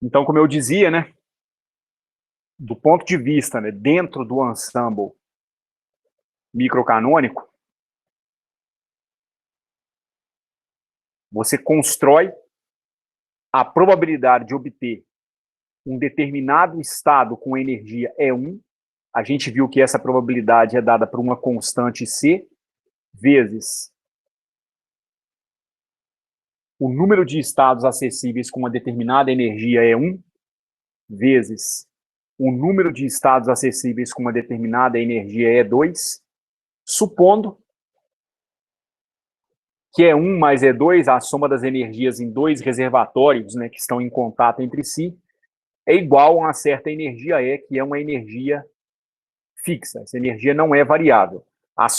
Então, como eu dizia, né, do ponto de vista, né, dentro do ensemble microcanônico, você constrói a probabilidade de obter um determinado estado com energia E1. A gente viu que essa probabilidade é dada por uma constante C vezes o número de estados acessíveis com uma determinada energia E1 vezes o número de estados acessíveis com uma determinada energia E2, supondo que E1 mais E2, a soma das energias em dois reservatórios, né, que estão em contato entre si, é igual a uma certa energia E, que é uma energia fixa. Essa energia não é variável. As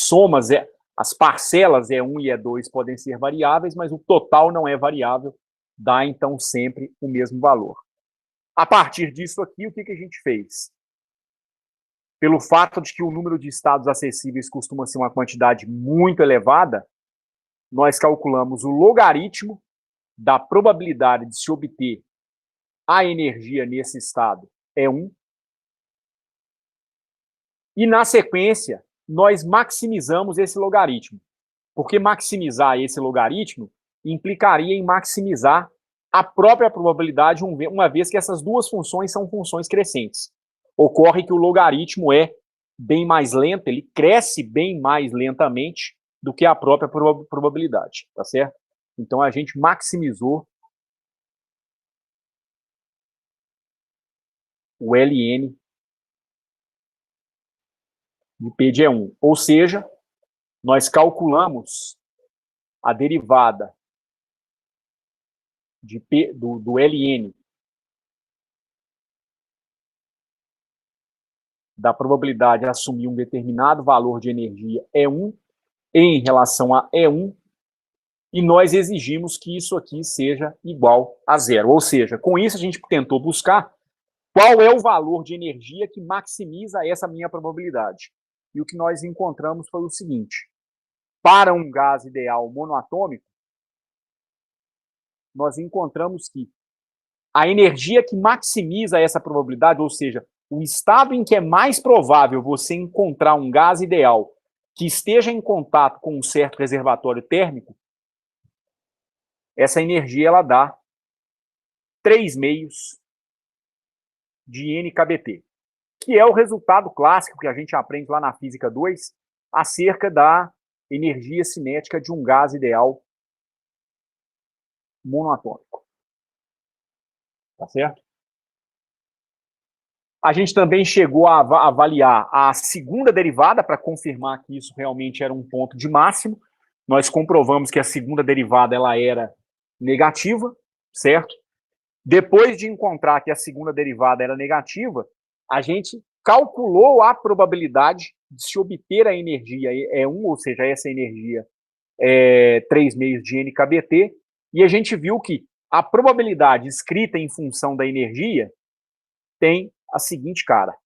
parcelas E1 e E2 podem ser variáveis, mas o total não é variável, dá então sempre o mesmo valor. A partir disso aqui, o que a gente fez? Pelo fato de que o número de estados acessíveis costuma ser uma quantidade muito elevada, nós calculamos o logaritmo da probabilidade de se obter a energia nesse estado E1, e na sequência nós maximizamos esse logaritmo, porque maximizar esse logaritmo implicaria em maximizar a própria probabilidade, uma vez que essas duas funções são funções crescentes. Ocorre que o logaritmo é bem mais lento, ele cresce bem mais lentamente do que a própria probabilidade, tá certo? Então a gente maximizou o ln de P de E1, ou seja, nós calculamos a derivada de P, do ln da probabilidade de assumir um determinado valor de energia E1 em relação a E1, e nós exigimos que isso aqui seja igual a zero. Ou seja, com isso a gente tentou buscar qual é o valor de energia que maximiza essa minha probabilidade. E o que nós encontramos foi o seguinte: para um gás ideal monoatômico, nós encontramos que a energia que maximiza essa probabilidade, ou seja, o estado em que é mais provável você encontrar um gás ideal que esteja em contato com um certo reservatório térmico, essa energia ela dá 3 meios de NKBT, que é o resultado clássico que a gente aprende lá na Física 2 acerca da energia cinética de um gás ideal monoatômico. Tá certo? A gente também chegou a avaliar a segunda derivada para confirmar que isso realmente era um ponto de máximo. Nós comprovamos que a segunda derivada ela era negativa, certo? Depois de encontrar que a segunda derivada era negativa, a gente calculou a probabilidade de se obter a energia E1, ou seja, essa energia 3 meios de NKBT, e a gente viu que a probabilidade escrita em função da energia tem a seguinte cara.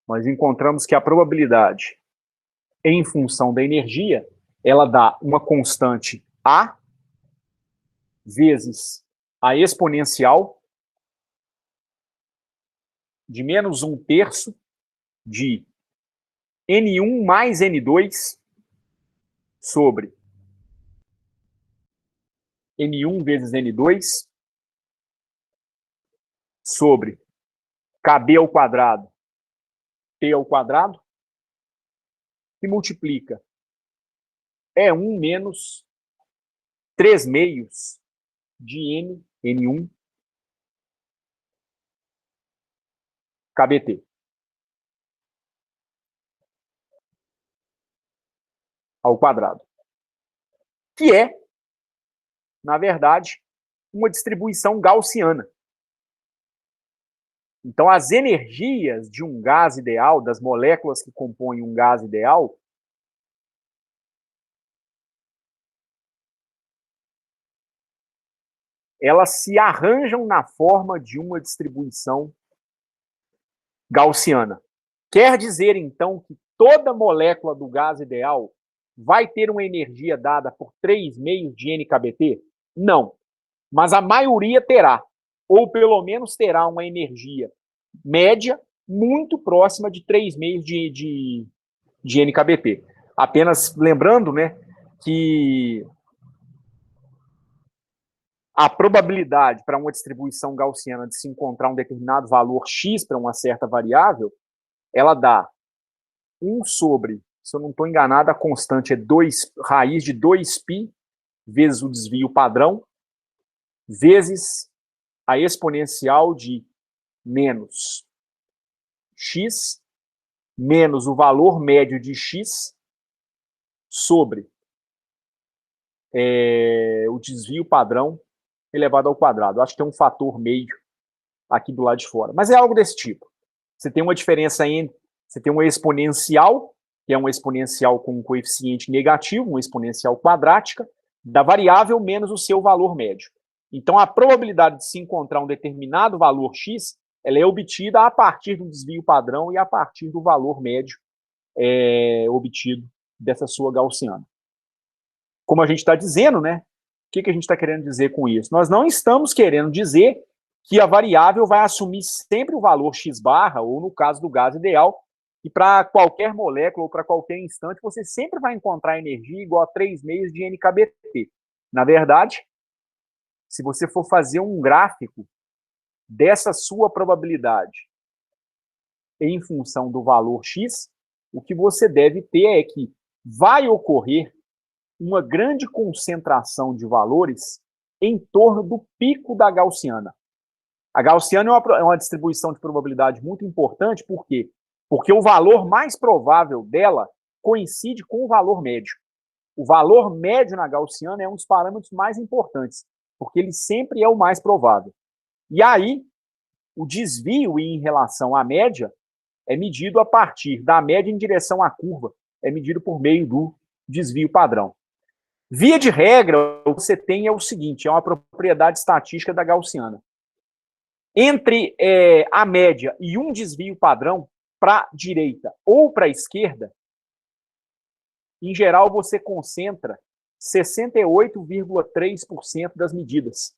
Nós encontramos que a probabilidade em função da energia, ela dá uma constante A vezes a exponencial de menos 1/3 de N1 mais N2 sobre N1 vezes N2 sobre KB ao quadrado, T ao quadrado, que multiplica E1 menos 3 meios de N1 KBT ao quadrado, que é, na verdade, uma distribuição gaussiana. Então, as energias de um gás ideal, das moléculas que compõem um gás ideal, elas se arranjam na forma de uma distribuição gaussiana. Quer dizer, então, que toda molécula do gás ideal vai ter uma energia dada por 3 meios de NKBT? Não. Mas a maioria terá, ou pelo menos terá uma energia média muito próxima de 3 meios de NKBT. Apenas lembrando, né, que a probabilidade para uma distribuição gaussiana de se encontrar um determinado valor x para uma certa variável, ela dá 1 sobre, se eu não estou enganado, a constante é 2, raiz de 2π vezes o desvio padrão, vezes a exponencial de menos x, menos o valor médio de x, sobre o desvio padrão elevado ao quadrado. Acho que tem um fator meio aqui do lado de fora. Mas é algo desse tipo. Você tem uma diferença entre... Você tem uma exponencial, que é uma exponencial com um coeficiente negativo, uma exponencial quadrática, da variável menos o seu valor médio. Então, a probabilidade de se encontrar um determinado valor x, ela é obtida a partir do desvio padrão e a partir do valor médio obtido dessa sua gaussiana. Como a gente está dizendo, né? O que a gente está querendo dizer com isso? Nós não estamos querendo dizer que a variável vai assumir sempre o valor x barra, ou no caso do gás ideal, e para qualquer molécula ou para qualquer instante, você sempre vai encontrar energia igual a 3 meios de NKBT. Na verdade, se você for fazer um gráfico dessa sua probabilidade em função do valor x, o que você deve ter é que vai ocorrer uma grande concentração de valores em torno do pico da gaussiana. A gaussiana é uma distribuição de probabilidade muito importante, por quê? Porque o valor mais provável dela coincide com o valor médio. O valor médio na gaussiana é um dos parâmetros mais importantes, porque ele sempre é o mais provável. E aí, o desvio em relação à média é medido a partir da média em direção à curva, é medido por meio do desvio padrão. Via de regra, o que você tem é o seguinte, é uma propriedade estatística da gaussiana. Entre a média e um desvio padrão, para a direita ou para a esquerda, em geral, você concentra 68,3% das medidas.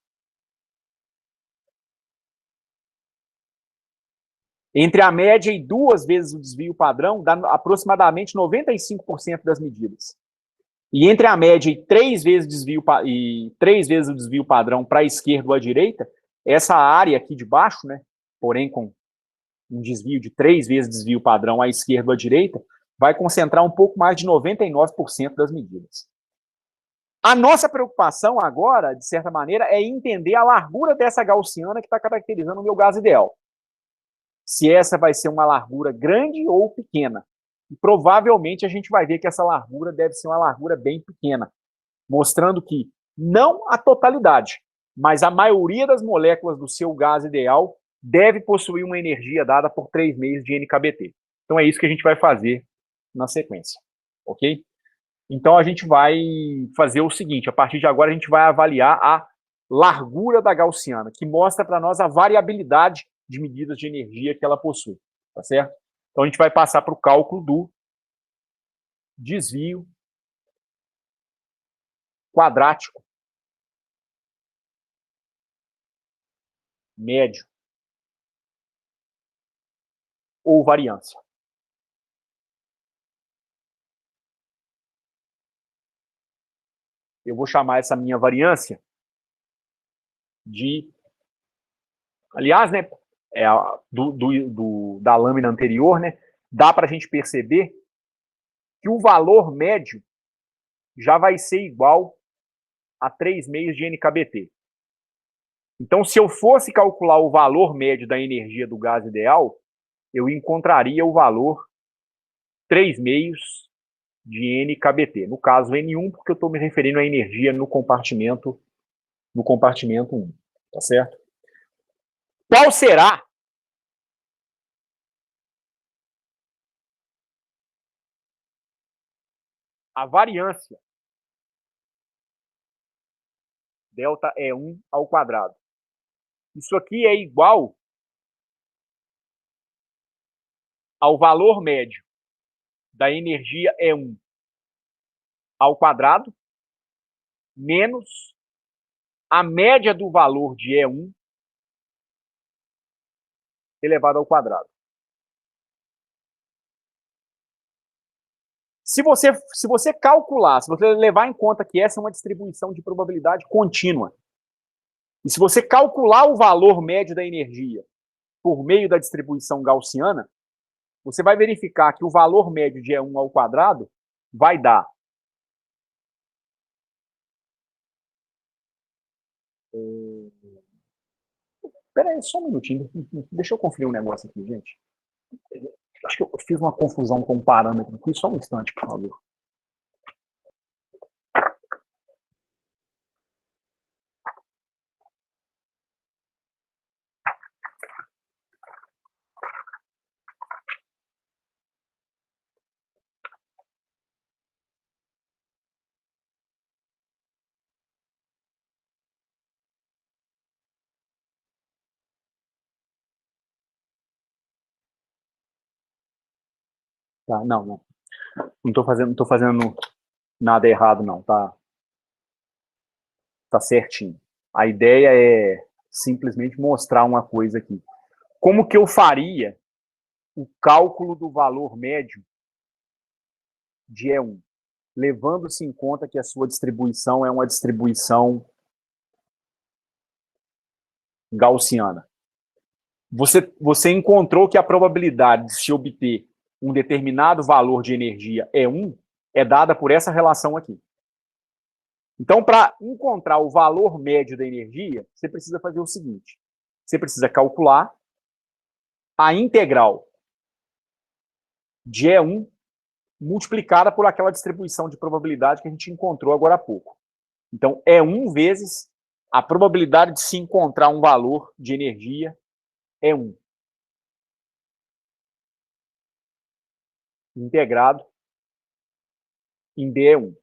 Entre a média e 2 vezes o desvio padrão, dá aproximadamente 95% das medidas. E entre a média e 3 vezes o desvio padrão para a esquerda ou à direita, essa área aqui de baixo, né, porém com um desvio de 3 vezes desvio padrão à esquerda ou à direita, vai concentrar um pouco mais de 99% das medidas. A nossa preocupação agora, de certa maneira, é entender a largura dessa gaussiana que está caracterizando o meu gás ideal. Se essa vai ser uma largura grande ou pequena. E provavelmente a gente vai ver que essa largura deve ser uma largura bem pequena, mostrando que não a totalidade, mas a maioria das moléculas do seu gás ideal deve possuir uma energia dada por 3 meios de NKBT. Então é isso que a gente vai fazer na sequência, ok? Então a gente vai fazer o seguinte, a partir de agora a gente vai avaliar a largura da gaussiana, que mostra para nós a variabilidade de medidas de energia que ela possui, tá certo? Então a gente vai passar para o cálculo do desvio quadrático médio ou variância. Eu vou chamar essa minha variância de... Aliás, né, da lâmina anterior, né, dá para a gente perceber que o valor médio já vai ser igual a 3 meios de NKBT. Então, se eu fosse calcular o valor médio da energia do gás ideal, eu encontraria o valor 3 meios de NKBT. No caso, N1, porque eu estou me referindo à energia no compartimento 1. Tá certo? Qual será a variância delta E1 ao quadrado? Isso aqui é igual ao valor médio da energia E1 ao quadrado menos a média do valor de E1 elevado ao quadrado. Se você calcular, se você levar em conta que essa é uma distribuição de probabilidade contínua, e se você calcular o valor médio da energia por meio da distribuição gaussiana, você vai verificar que o valor médio de E1 ao quadrado vai dar Espera aí, só um minutinho. Deixa eu conferir um negócio aqui, gente. Acho que eu fiz uma confusão com um parâmetro aqui. Só um instante, por favor. Tá, não. Não tô fazendo nada errado, não. Tá certinho. A ideia é simplesmente mostrar uma coisa aqui. Como que eu faria o cálculo do valor médio de E1, levando-se em conta que a sua distribuição é uma distribuição gaussiana? Você encontrou que a probabilidade de se obter um determinado valor de energia E1 é dada por essa relação aqui. Então, para encontrar o valor médio da energia, você precisa fazer o seguinte. Você precisa calcular a integral de E1 multiplicada por aquela distribuição de probabilidade que a gente encontrou agora há pouco. Então, E1 vezes a probabilidade de se encontrar um valor de energia E1. Integrado em dE1.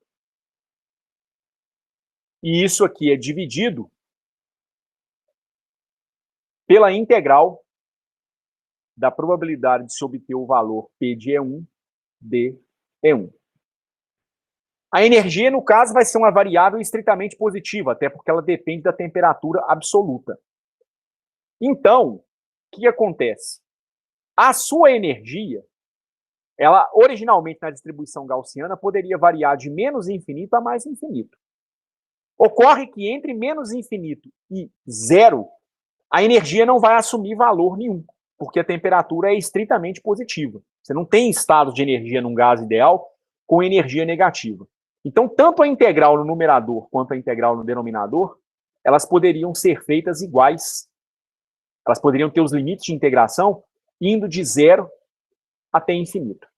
E isso aqui é dividido pela integral da probabilidade de se obter o valor P de E1 de E1. A energia, no caso, vai ser uma variável estritamente positiva, até porque ela depende da temperatura absoluta. Então, o que acontece? A sua energia, ela originalmente na distribuição gaussiana poderia variar de menos infinito a mais infinito. Ocorre que entre menos infinito e zero, a energia não vai assumir valor nenhum, porque a temperatura é estritamente positiva. Você não tem estado de energia num gás ideal com energia negativa. Então, tanto a integral no numerador quanto a integral no denominador, elas poderiam ser feitas iguais. Elas poderiam ter os limites de integração indo de zero até infinito.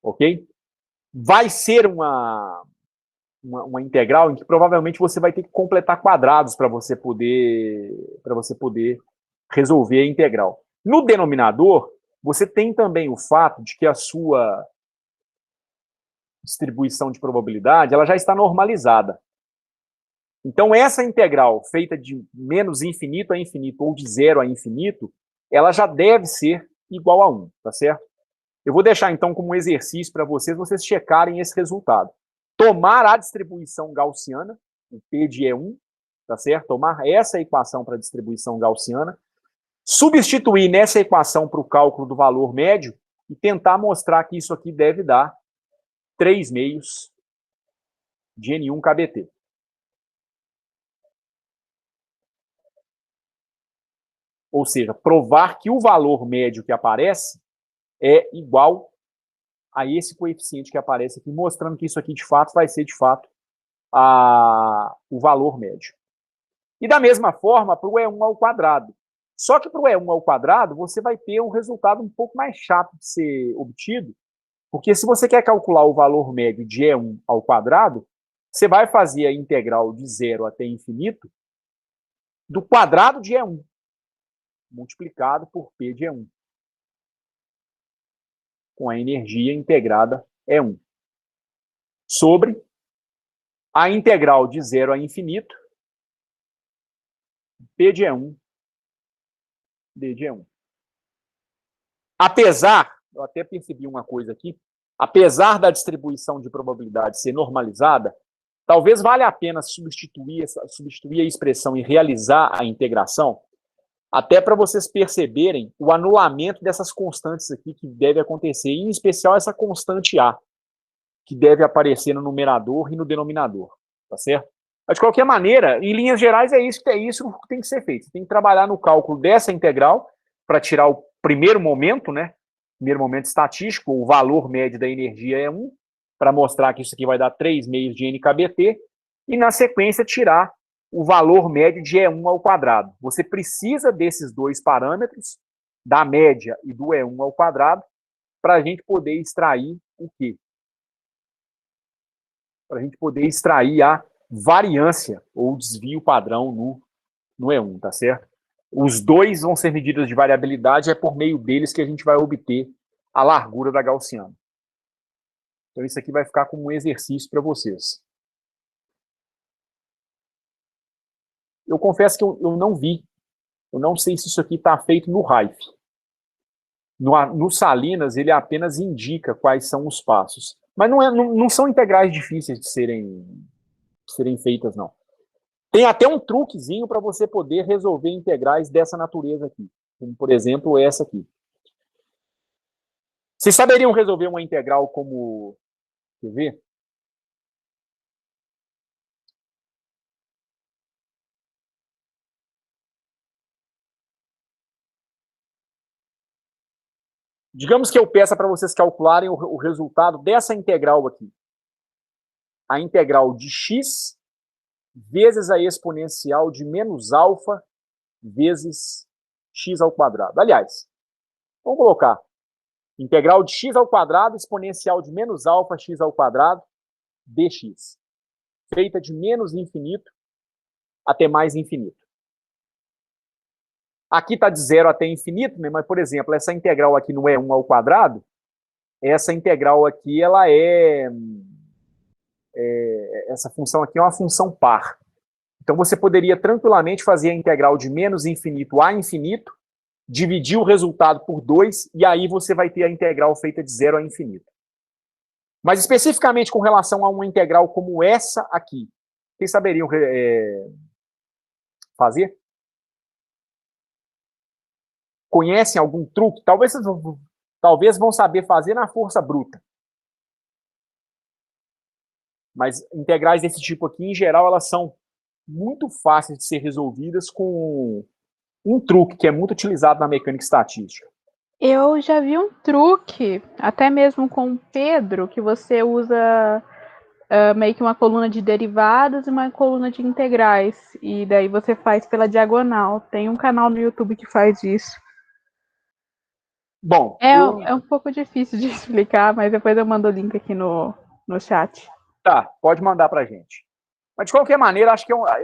Ok? Vai ser uma integral em que provavelmente você vai ter que completar quadrados para você poder resolver a integral. No denominador, você tem também o fato de que a sua distribuição de probabilidade ela já está normalizada. Então, essa integral feita de menos infinito a infinito ou de zero a infinito, ela já deve ser igual a 1, tá certo? Eu vou deixar, então, como exercício para vocês checarem esse resultado. Tomar a distribuição gaussiana, o P de E1, tá certo? Tomar essa equação para a distribuição gaussiana, substituir nessa equação para o cálculo do valor médio e tentar mostrar que isso aqui deve dar 3 meios de N1 KBT. Ou seja, provar que o valor médio que aparece é igual a esse coeficiente que aparece aqui, mostrando que isso aqui, de fato, vai ser, de fato, o valor médio. E da mesma forma, para o E1 ao quadrado. Só que para o E1 ao quadrado, você vai ter um resultado um pouco mais chato de ser obtido, porque se você quer calcular o valor médio de E1 ao quadrado, você vai fazer a integral de zero até infinito do quadrado de E1, multiplicado por P de E1, com a energia integrada E1, sobre a integral de zero a infinito, P de E1, D de E1. Apesar, eu até percebi uma coisa aqui, apesar da distribuição de probabilidade ser normalizada, talvez valha a pena substituir a expressão e realizar a integração, até para vocês perceberem o anulamento dessas constantes aqui que deve acontecer, em especial essa constante A, que deve aparecer no numerador e no denominador, tá certo? Mas, de qualquer maneira, em linhas gerais, é isso que tem que ser feito. Você tem que trabalhar no cálculo dessa integral para tirar o primeiro momento, né? Primeiro momento estatístico, o valor médio da energia é 1, para mostrar que isso aqui vai dar 3 meios de NKBT, e na sequência tirar o valor médio de E1 ao quadrado. Você precisa desses dois parâmetros, da média e do E1 ao quadrado, para a gente poder extrair o quê? Para a gente poder extrair a variância ou desvio padrão no E1, tá certo? Os dois vão ser medidas de variabilidade, é por meio deles que a gente vai obter a largura da gaussiana. Então isso aqui vai ficar como um exercício para vocês. Eu confesso que eu não vi, eu não sei se isso aqui está feito no Rife. No Salinas, ele apenas indica quais são os passos. Mas não são integrais difíceis de serem feitas, não. Tem até um truquezinho para você poder resolver integrais dessa natureza aqui. Como, por exemplo, essa aqui. Vocês saberiam resolver uma integral como... Quer ver? Digamos que eu peça para vocês calcularem o resultado dessa integral aqui. A integral de x vezes a exponencial de menos alfa vezes x ao quadrado. Aliás, vamos colocar integral de x ao quadrado exponencial de menos alfa x ao quadrado dx, feita de menos infinito até mais infinito. Aqui está de 0 até infinito, né? Mas, por exemplo, essa integral aqui no E1 ao quadrado, essa integral aqui, ela essa função aqui é uma função par. Então, você poderia tranquilamente fazer a integral de menos infinito a infinito, dividir o resultado por 2, e aí você vai ter a integral feita de 0 a infinito. Mas, especificamente com relação a uma integral como essa aqui, vocês saberiam fazer? Conhecem algum truque? Talvez vão saber fazer na força bruta. Mas integrais desse tipo aqui, em geral, elas são muito fáceis de ser resolvidas com um truque que é muito utilizado na mecânica estatística. Eu já vi um truque, até mesmo com o Pedro, que você usa meio que uma coluna de derivadas e uma coluna de integrais. E daí você faz pela diagonal. Tem um canal no YouTube que faz isso. Bom, é um pouco difícil de explicar, mas depois eu mando o link aqui no chat. Tá, pode mandar pra gente. Mas, de qualquer maneira,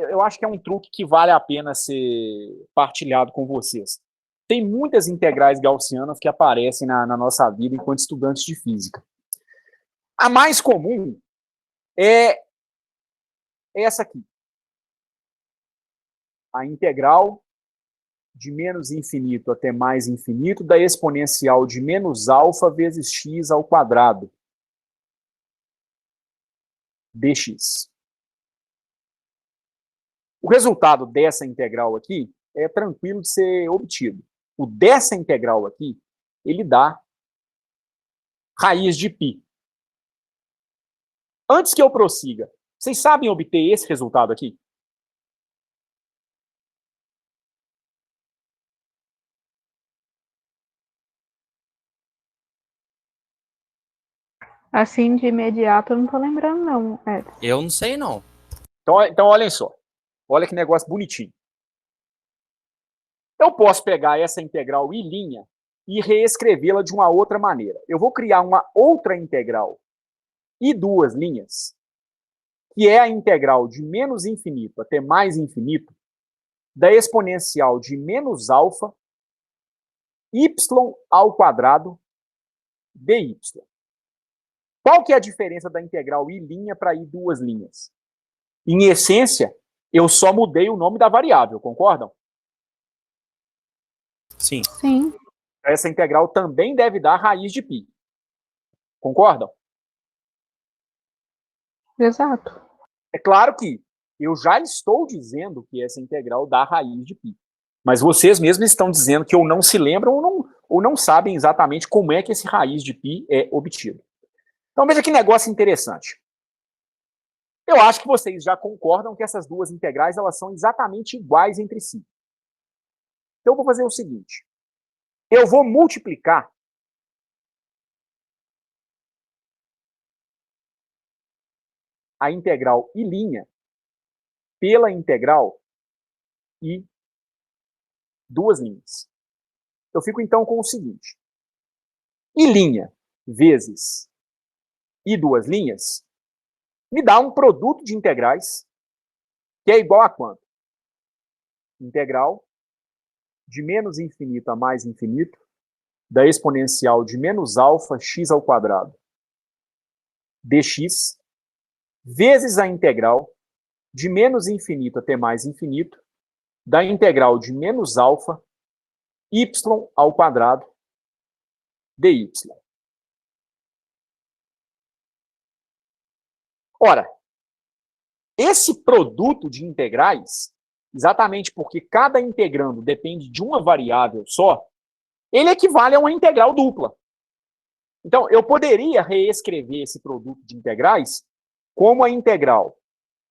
eu acho que é um truque que vale a pena ser partilhado com vocês. Tem muitas integrais gaussianas que aparecem na nossa vida enquanto estudantes de física. A mais comum é essa aqui. A integral de menos infinito até mais infinito da exponencial de menos alfa vezes x ao quadrado dx. O resultado dessa integral aqui é tranquilo de ser obtido. O dessa integral aqui, ele dá raiz de π. Antes que eu prossiga, vocês sabem obter esse resultado aqui? Assim, de imediato, eu não tô lembrando, não. Eu não sei, não. Então, olhem só. Olha que negócio bonitinho. Eu posso pegar essa integral I' e reescrevê-la de uma outra maneira. Eu vou criar uma outra integral I2', que é a integral de menos infinito até mais infinito da exponencial de menos alfa y ao quadrado dy. Qual que é a diferença da integral I' para I2'? Em essência, eu só mudei o nome da variável, concordam? Sim. Sim. Essa integral também deve dar raiz de π. Concordam? Exato. É claro que eu já estou dizendo que essa integral dá raiz de π. Mas vocês mesmos estão dizendo que ou não se lembram ou não sabem exatamente como é que esse raiz de π é obtido. Então veja que negócio interessante. Eu acho que vocês já concordam que essas duas integrais elas são exatamente iguais entre si. Então eu vou fazer o seguinte. Eu vou multiplicar a integral I' pela integral I duas linhas. Eu fico então com o seguinte. I' vezes I duas linhas me dá um produto de integrais que é igual a quanto? Integral de menos infinito a mais infinito da exponencial de menos alfa x ao quadrado dx vezes a integral de menos infinito até mais infinito da integral de menos alfa y ao quadrado dy. Ora, esse produto de integrais, exatamente porque cada integrando depende de uma variável só, ele equivale a uma integral dupla. Então, eu poderia reescrever esse produto de integrais como a integral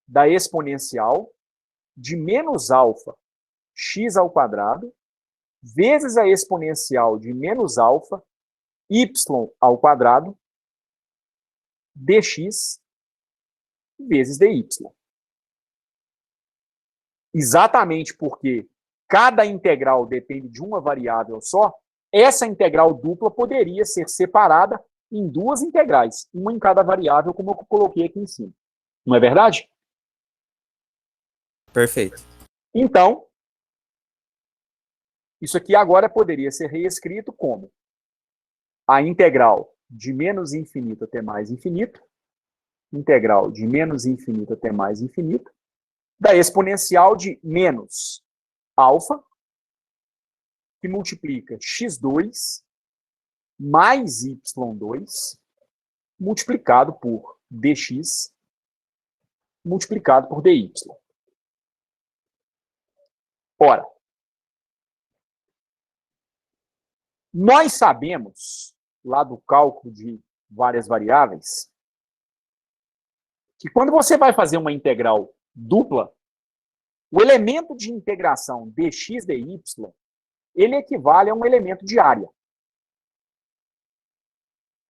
da exponencial de menos alfa x ao quadrado vezes a exponencial de menos alfa y ao quadrado dx vezes dy. Exatamente porque cada integral depende de uma variável só, essa integral dupla poderia ser separada em duas integrais, uma em cada variável, como eu coloquei aqui em cima. Não é verdade? Perfeito. Então, isso aqui agora poderia ser reescrito como a integral de menos infinito até mais infinito, integral de menos infinito até mais infinito, da exponencial de menos alfa, que multiplica x2 mais y2, multiplicado por dx, multiplicado por dy. Ora, nós sabemos, lá do cálculo de várias variáveis, que quando você vai fazer uma integral dupla, o elemento de integração dx dy, ele equivale a um elemento de área.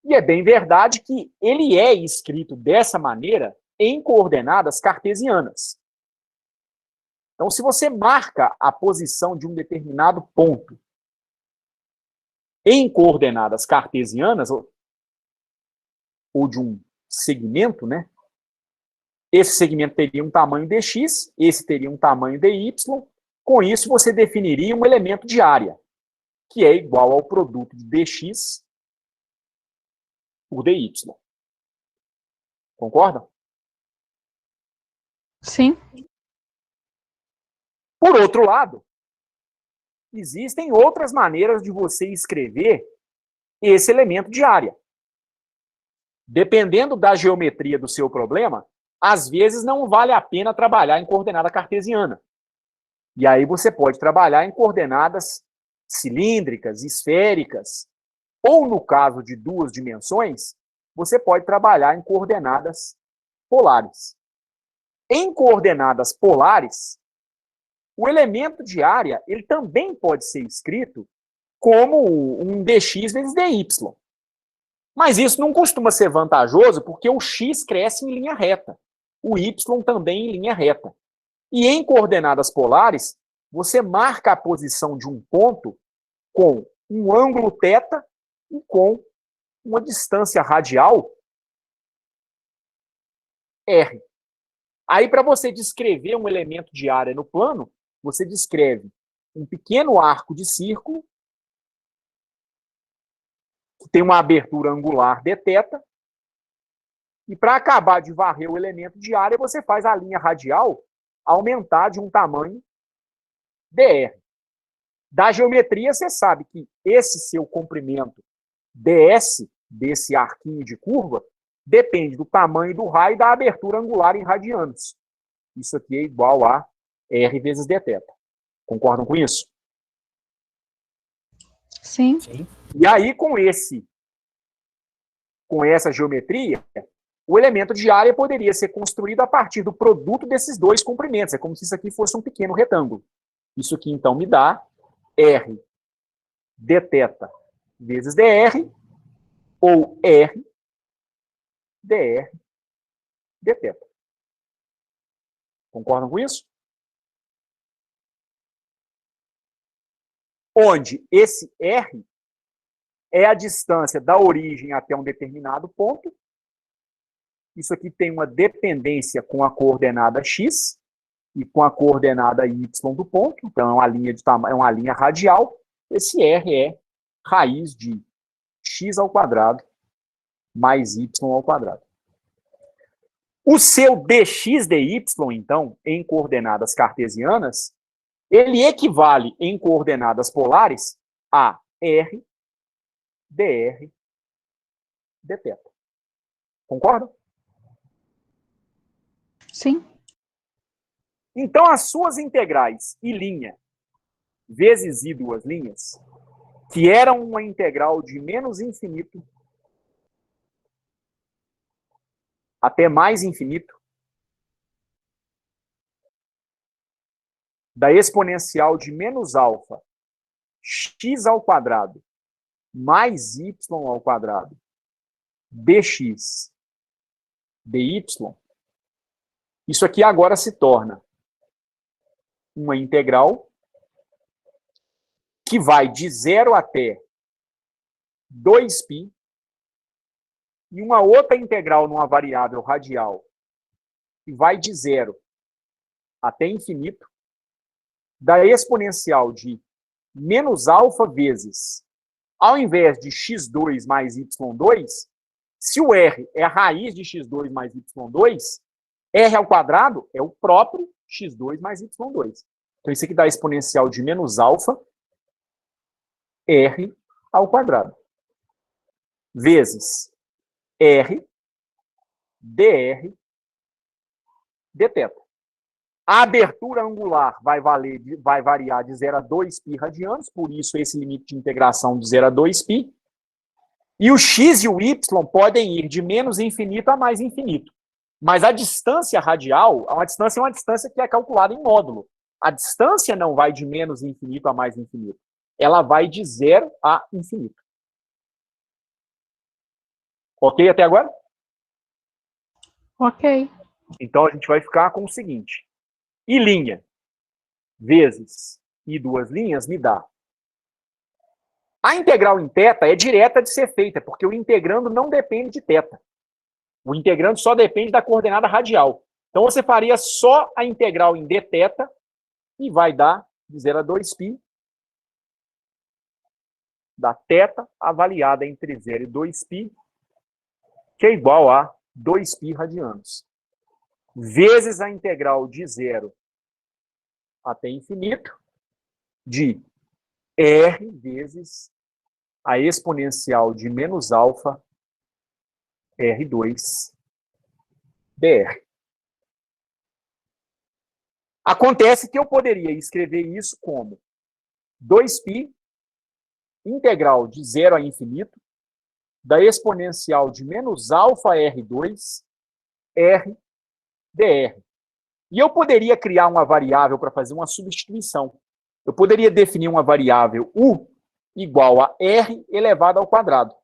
E é bem verdade que ele é escrito dessa maneira em coordenadas cartesianas. Então, se você marca a posição de um determinado ponto em coordenadas cartesianas, ou de um segmento, né? Esse segmento teria um tamanho dx, esse teria um tamanho dy. Com isso, você definiria um elemento de área, que é igual ao produto de dx por dy. Concordam? Sim. Por outro lado, existem outras maneiras de você escrever esse elemento de área. Dependendo da geometria do seu problema, às vezes não vale a pena trabalhar em coordenada cartesiana. E aí você pode trabalhar em coordenadas cilíndricas, esféricas, ou no caso de duas dimensões, você pode trabalhar em coordenadas polares. Em coordenadas polares, o elemento de área ele também pode ser escrito como um dx vezes dy. Mas isso não costuma ser vantajoso porque o x cresce em linha reta, o y também em linha reta. E em coordenadas polares, você marca a posição de um ponto com um ângulo θ e com uma distância radial r. Aí, para você descrever um elemento de área no plano, você descreve um pequeno arco de círculo que tem uma abertura angular dθ, e para acabar de varrer o elemento de área, você faz a linha radial aumentar de um tamanho dr. Da geometria, você sabe que esse seu comprimento ds desse arquinho de curva depende do tamanho do raio e da abertura angular em radianos. Isso aqui é igual a R vezes dθ. Concordam com isso? Sim. E aí, com essa geometria, o elemento de área poderia ser construído a partir do produto desses dois comprimentos. É como se isso aqui fosse um pequeno retângulo. Isso aqui, então, me dá R dθ vezes dr, ou R dr dθ. Concordam com isso? Onde esse R é a distância da origem até um determinado ponto. Isso aqui tem uma dependência com a coordenada x e com a coordenada y do ponto. Então, é uma linha de tamanho, é uma linha radial. Esse R é raiz de x ao quadrado mais y ao quadrado. O seu dx dy, então, em coordenadas cartesianas, ele equivale em coordenadas polares a R dr dθ. Concorda? Sim. Então, as suas integrais I' vezes I duas linhas, que eram uma integral de menos infinito até mais infinito, da exponencial de menos alfa x ao quadrado mais y ao quadrado dx dy, isso aqui agora se torna uma integral que vai de 0 até 2π, e uma outra integral numa variável radial que vai de 0 até infinito, da exponencial de menos alfa vezes, ao invés de x2 mais y2, se o R é a raiz de x2 mais y2, R ao quadrado é o próprio x2 mais y2. Então, isso aqui dá a exponencial de menos alfa R ao quadrado, vezes R dr dθ. A abertura angular vai variar de 0 a 2π radianos, por isso esse limite de integração de 0 a 2π. E o x e o y podem ir de menos infinito a mais infinito. Mas a distância radial, é uma distância que é calculada em módulo. A distância não vai de menos infinito a mais infinito. Ela vai de 0 a infinito. Ok até agora? Ok. Então, a gente vai ficar com o seguinte. I' vezes I duas linhas me dá. A integral em θ é direta de ser feita, porque o integrando não depende de θ. O integrando só depende da coordenada radial. Então, você faria só a integral em dθ e vai dar de 0 a 2π da θ avaliada entre 0 e 2π, que é igual a 2π radianos, vezes a integral de 0 até infinito de R vezes a exponencial de menos alfa R2 dr. Acontece que eu poderia escrever isso como 2π integral de 0 a infinito da exponencial de menos alfa R2 R dr. E eu poderia criar uma variável para fazer uma substituição. Eu poderia definir uma variável U igual a R elevado ao quadrado.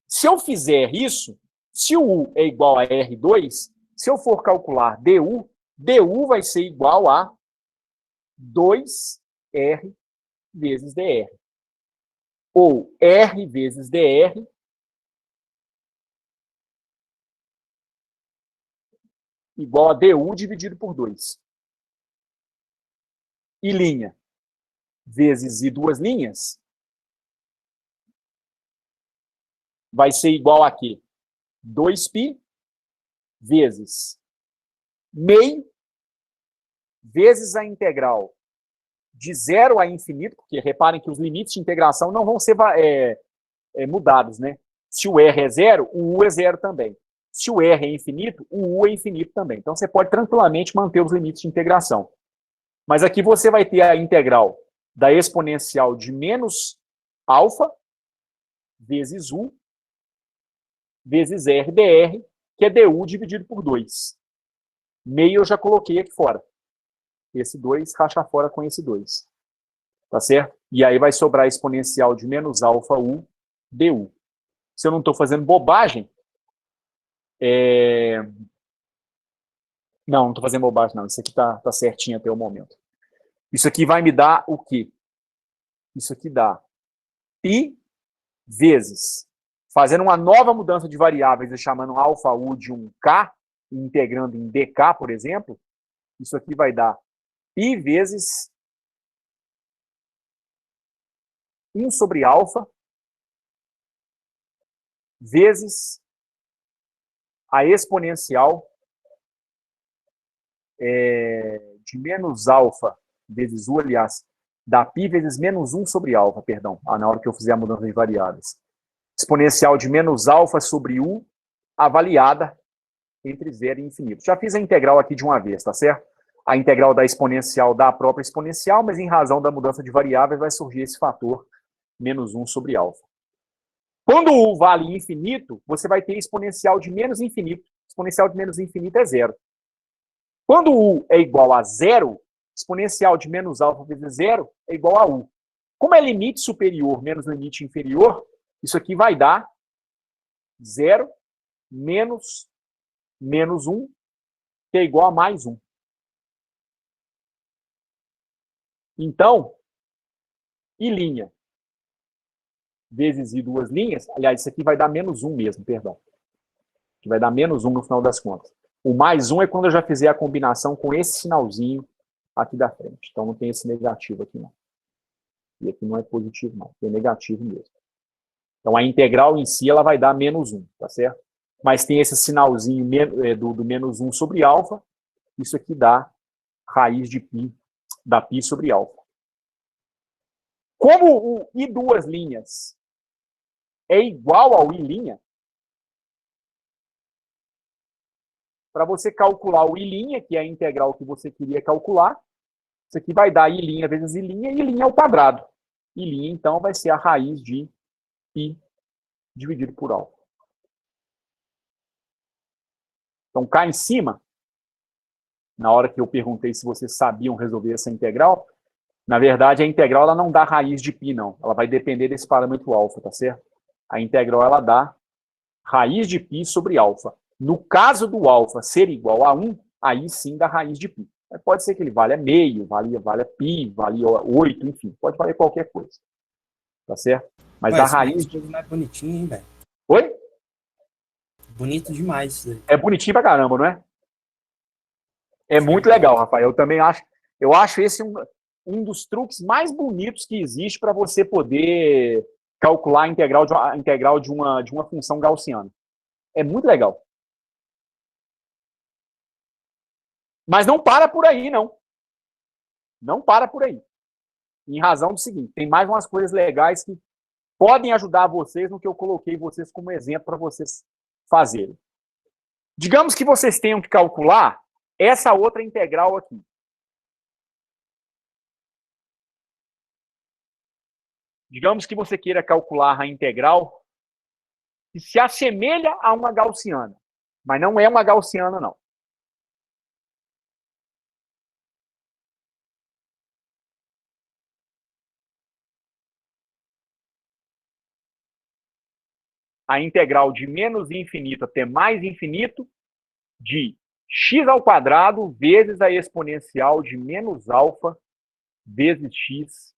Se eu fizer isso, se o U é igual a R2, se eu for calcular DU, DU vai ser igual a 2R vezes dr. Ou R vezes dr igual a DU dividido por 2. I' vezes I duas linhas vai ser igual a quê? 2π vezes meio vezes a integral de 0 a infinito, porque reparem que os limites de integração não vão ser mudados, né? Se o R é zero, o U é zero também. Se o R é infinito, o U é infinito também. Então, você pode tranquilamente manter os limites de integração. Mas aqui você vai ter a integral da exponencial de menos alfa vezes U vezes R dr, que é du dividido por 2. Meio eu já coloquei aqui fora. Esse 2 racha fora com esse 2. Tá certo? E aí vai sobrar a exponencial de menos alfa U du. Se eu não estou fazendo bobagem, não estou fazendo bobagem, não. Isso aqui tá certinho até o momento. Isso aqui vai me dar o quê? Isso aqui dá π vezes, fazendo uma nova mudança de variáveis e chamando alfa U de um K, integrando em dk, por exemplo, isso aqui vai dar π vezes 1 sobre alfa vezes a exponencial de menos alfa vezes U, aliás, dá π vezes menos 1 sobre alfa, perdão, na hora que eu fizer a mudança de variáveis. Exponencial de menos alfa sobre U, avaliada entre 0 e infinito. Já fiz a integral aqui de uma vez, tá certo? A integral da exponencial da própria exponencial, mas em razão da mudança de variáveis vai surgir esse fator menos 1 sobre alfa. Quando U vale infinito, você vai ter exponencial de menos infinito. Exponencial de menos infinito é zero. Quando U é igual a zero, exponencial de menos alfa vezes zero é igual a U. Como é limite superior menos limite inferior, isso aqui vai dar 0 menos 1, que é igual a mais 1. Então, I' vezes I duas linhas, aliás, isso aqui vai dar menos 1 mesmo, perdão. Que vai dar menos 1 no final das contas. O mais 1 é quando eu já fizer a combinação com esse sinalzinho aqui da frente. Então, não tem esse negativo aqui, não. E aqui não é positivo, não. É negativo mesmo. Então, a integral em si, ela vai dar menos 1, tá certo? Mas tem esse sinalzinho do menos 1 sobre alfa. Isso aqui dá raiz de π, da π sobre alfa. Como o I duas linhas é igual ao I', para você calcular o I', que é a integral que você queria calcular, isso aqui vai dar I' vezes I', e I' ao quadrado. I', então, vai ser a raiz de π dividido por alfa. Então, cá em cima, na hora que eu perguntei se vocês sabiam resolver essa integral, na verdade, a integral ela não dá raiz de π, não. Ela vai depender desse parâmetro alfa, tá certo? A integral ela dá raiz de π sobre alfa. No caso do alfa ser igual a 1, aí sim dá raiz de π. Pode ser que ele valha meio, valha π, valha 8, enfim. Pode valer qualquer coisa. Tá certo? Mas dá raiz de... Não é bonitinho, hein, velho? Oi? Bonito demais isso daí. É bonitinho pra caramba, não é? É muito legal, Rafael. Eu também acho. Eu acho esse um dos truques mais bonitos que existe para você poder calcular a integral de uma função gaussiana. É muito legal. Mas não para por aí, não. Não para por aí. Em razão do seguinte, tem mais umas coisas legais que podem ajudar vocês no que eu coloquei vocês como exemplo para vocês fazerem. Digamos que vocês tenham que calcular essa outra integral aqui. Digamos que você queira calcular a integral que se assemelha a uma gaussiana, mas não é uma gaussiana, não. A integral de menos infinito até mais infinito de x ao quadrado vezes a exponencial de menos alfa vezes x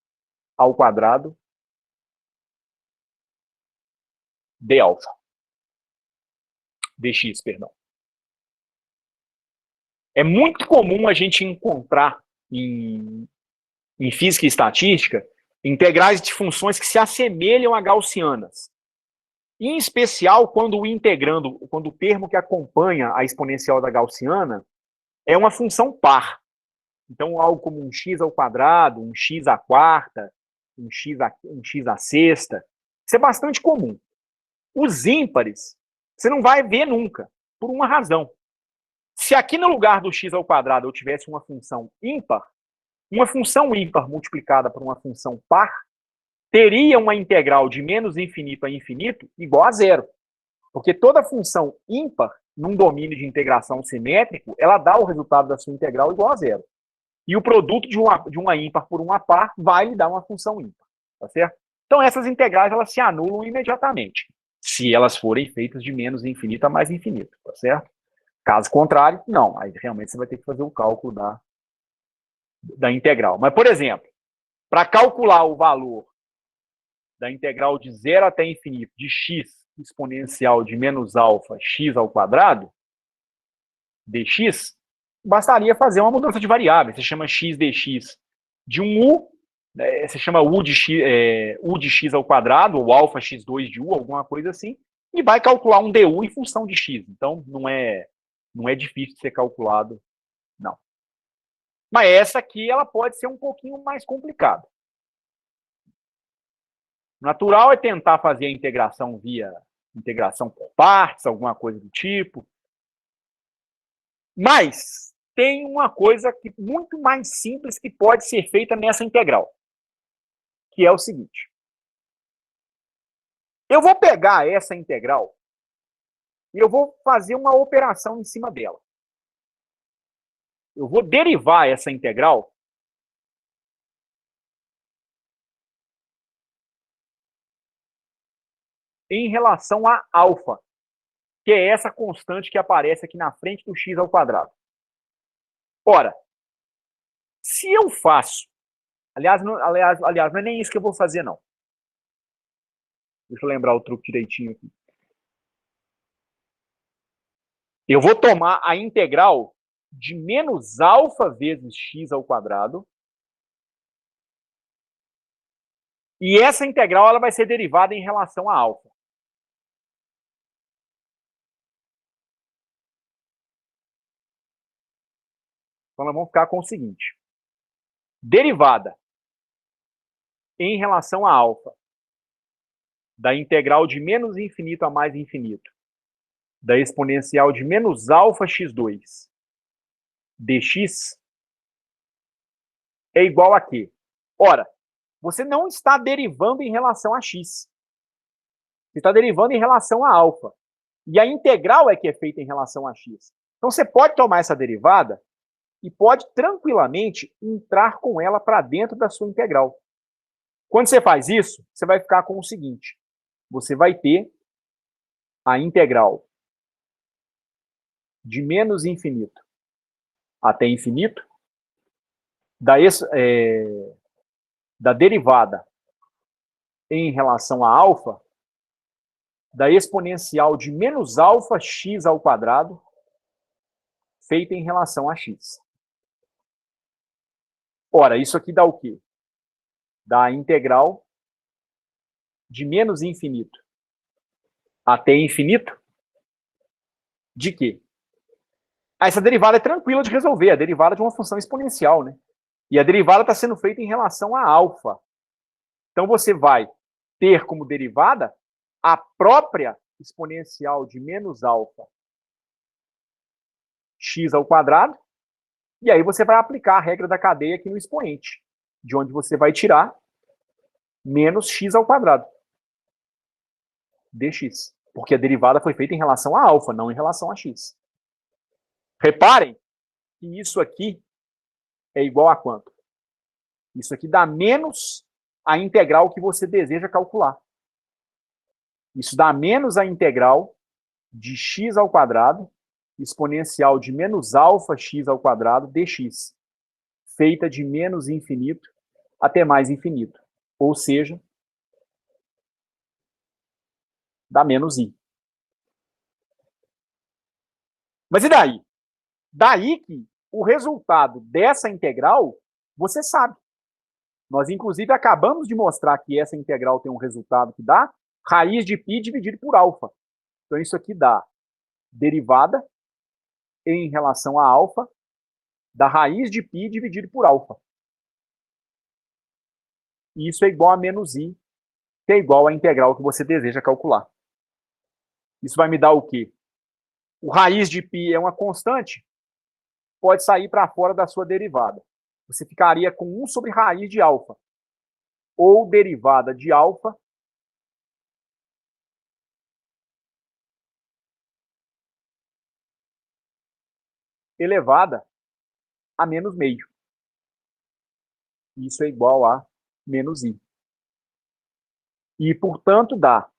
ao quadrado de alfa. Dx, perdão. É muito comum a gente encontrar em física e estatística integrais de funções que se assemelham a gaussianas. Em especial, quando o termo que acompanha a exponencial da gaussiana é uma função par. Então, algo como um x ao quadrado, um x à quarta, um x à sexta. Isso é bastante comum. Os ímpares, você não vai ver nunca, por uma razão. Se aqui no lugar do x ao quadrado eu tivesse uma função ímpar multiplicada por uma função par, teria uma integral de menos infinito a infinito igual a zero. Porque toda função ímpar, num domínio de integração simétrico, ela dá o resultado da sua integral igual a zero. E o produto de uma ímpar por uma par vai lhe dar uma função ímpar. Tá certo? Então essas integrais elas se anulam imediatamente, se elas forem feitas de menos infinito a mais infinito. Tá certo? Caso contrário, não. Aí realmente você vai ter que fazer o cálculo da integral. Mas, por exemplo, para calcular o valor da integral de 0 até infinito de x exponencial de menos alfa x ao quadrado, dx, bastaria fazer uma mudança de variável. Você chama x dx de um u, né, você chama u de x ao quadrado, ou alfa x2 de u, alguma coisa assim, e vai calcular um du em função de x. Então, não é difícil de ser calculado, não. Mas essa aqui, ela pode ser um pouquinho mais complicada. Natural é tentar fazer a integração via integração por partes, alguma coisa do tipo. Mas tem uma coisa muito mais simples que pode ser feita nessa integral, que é o seguinte. Eu vou pegar essa integral e eu vou fazer uma operação em cima dela. Eu vou derivar essa integral em relação a alfa, que é essa constante que aparece aqui na frente do x ao quadrado. Ora, se eu faço... Aliás, não é nem isso que eu vou fazer, não. Deixa eu lembrar o truque direitinho aqui. Eu vou tomar a integral de menos alfa vezes x ao quadrado. E essa integral ela vai ser derivada em relação a alfa. Então, nós vamos ficar com o seguinte. Derivada em relação a alfa da integral de menos infinito a mais infinito da exponencial de menos alfa x2 dx é igual a quê? Ora, você não está derivando em relação a x. Você está derivando em relação a alfa. E a integral é que é feita em relação a x. Então, você pode tomar essa derivada e pode tranquilamente entrar com ela para dentro da sua integral. Quando você faz isso, você vai ficar com o seguinte. Você vai ter a integral de menos infinito até infinito da derivada em relação a alfa da exponencial de menos alfa x ao quadrado feita em relação a x. Ora, isso aqui dá o quê? Dá a integral de menos infinito até infinito de quê? Essa derivada é tranquila de resolver, a derivada de uma função exponencial, né? E a derivada está sendo feita em relação a alfa. Então, você vai ter como derivada a própria exponencial de menos alfa x ao quadrado, e aí você vai aplicar a regra da cadeia aqui no expoente, de onde você vai tirar menos x ao quadrado dx, porque a derivada foi feita em relação a alfa, não em relação a x. Reparem que isso aqui é igual a quanto? Isso aqui dá menos a integral que você deseja calcular. Isso dá menos a integral de x ao quadrado, exponencial de menos alfa x ao quadrado dx, feita de menos infinito até mais infinito. Ou seja, dá menos i. Mas e daí? Daí que o resultado dessa integral, você sabe. Nós, inclusive, acabamos de mostrar que essa integral tem um resultado que dá raiz de π dividido por alfa. Então, isso aqui dá derivada em relação a alfa da raiz de π dividido por alfa. E isso é igual a menos i, que é igual à integral que você deseja calcular. Isso vai me dar o quê? O raiz de π é uma constante, pode sair para fora da sua derivada. Você ficaria com 1 sobre raiz de alfa, ou derivada de alfa elevada a menos meio. Isso é igual a menos i. E, portanto, dá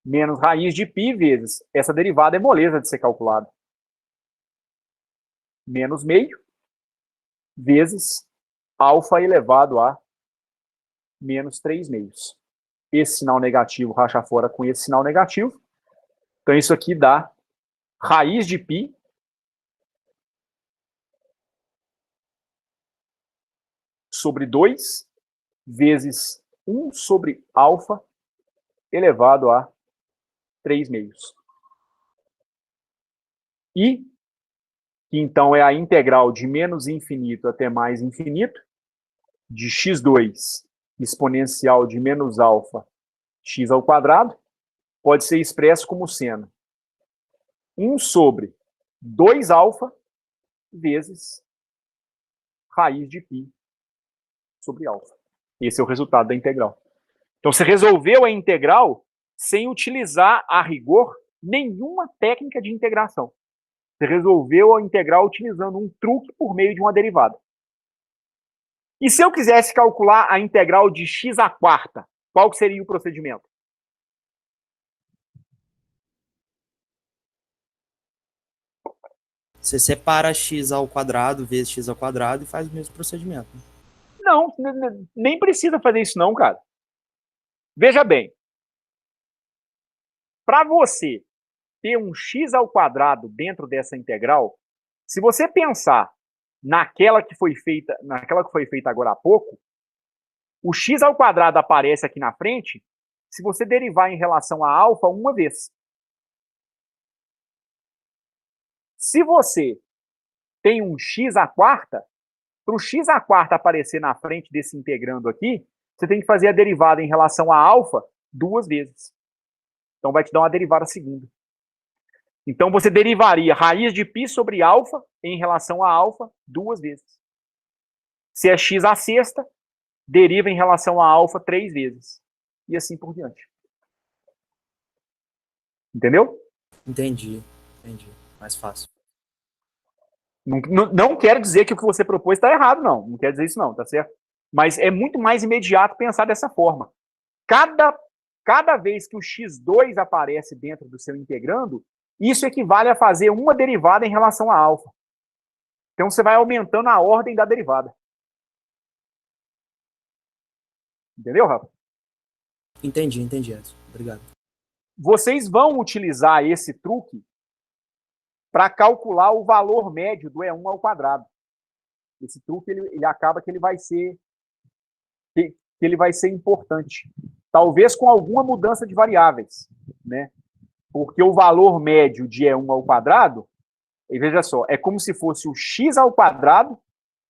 menos raiz de π vezes. Essa derivada é moleza de ser calculada. Menos meio vezes alfa elevado a menos 3 meios. Esse sinal negativo racha fora com esse sinal negativo. Então, isso aqui dá raiz de π sobre 2 vezes 1 sobre alfa elevado a 3 meios. E, que então é a integral de menos infinito até mais infinito, de x2 exponencial de menos alfa x ao quadrado, pode ser expresso como sendo 1 sobre 2 alfa vezes raiz de π sobre alfa. Esse é o resultado da integral. Então, você resolveu a integral sem utilizar, a rigor, nenhuma técnica de integração. Você resolveu a integral utilizando um truque por meio de uma derivada. E se eu quisesse calcular a integral de x à quarta, qual seria o procedimento? Você separa x ao quadrado vezes x ao quadrado e faz o mesmo procedimento. Não, nem precisa fazer isso não, cara. Veja bem. Para você ter um x ao quadrado dentro dessa integral, se você pensar naquela que foi feita agora há pouco, o x ao quadrado aparece aqui na frente se você derivar em relação a alfa uma vez. Se você tem um x à quarta, para o x à quarta aparecer na frente desse integrando aqui, você tem que fazer a derivada em relação a alfa 2 vezes. Então vai te dar uma derivada segunda. Então você derivaria raiz de π sobre alfa em relação a alfa 2 vezes. Se é x à sexta, deriva em relação a alfa 3 vezes. E assim por diante. Entendeu? Entendi. Mais fácil. Não quero dizer que o que você propôs está errado, não. Não quero dizer isso, não, tá certo? Mas é muito mais imediato pensar dessa forma. Cada vez que o x2 aparece dentro do seu integrando, isso equivale a fazer uma derivada em relação a alfa. Então você vai aumentando a ordem da derivada. Entendeu, Rafa? Entendi, Edson. Obrigado. Vocês vão utilizar esse truque para calcular o valor médio do E1 ao quadrado. Esse truque ele acaba que ele vai ser importante. Talvez com alguma mudança de variáveis, né? Porque o valor médio de E1 ao quadrado, e veja só, é como se fosse o x ao quadrado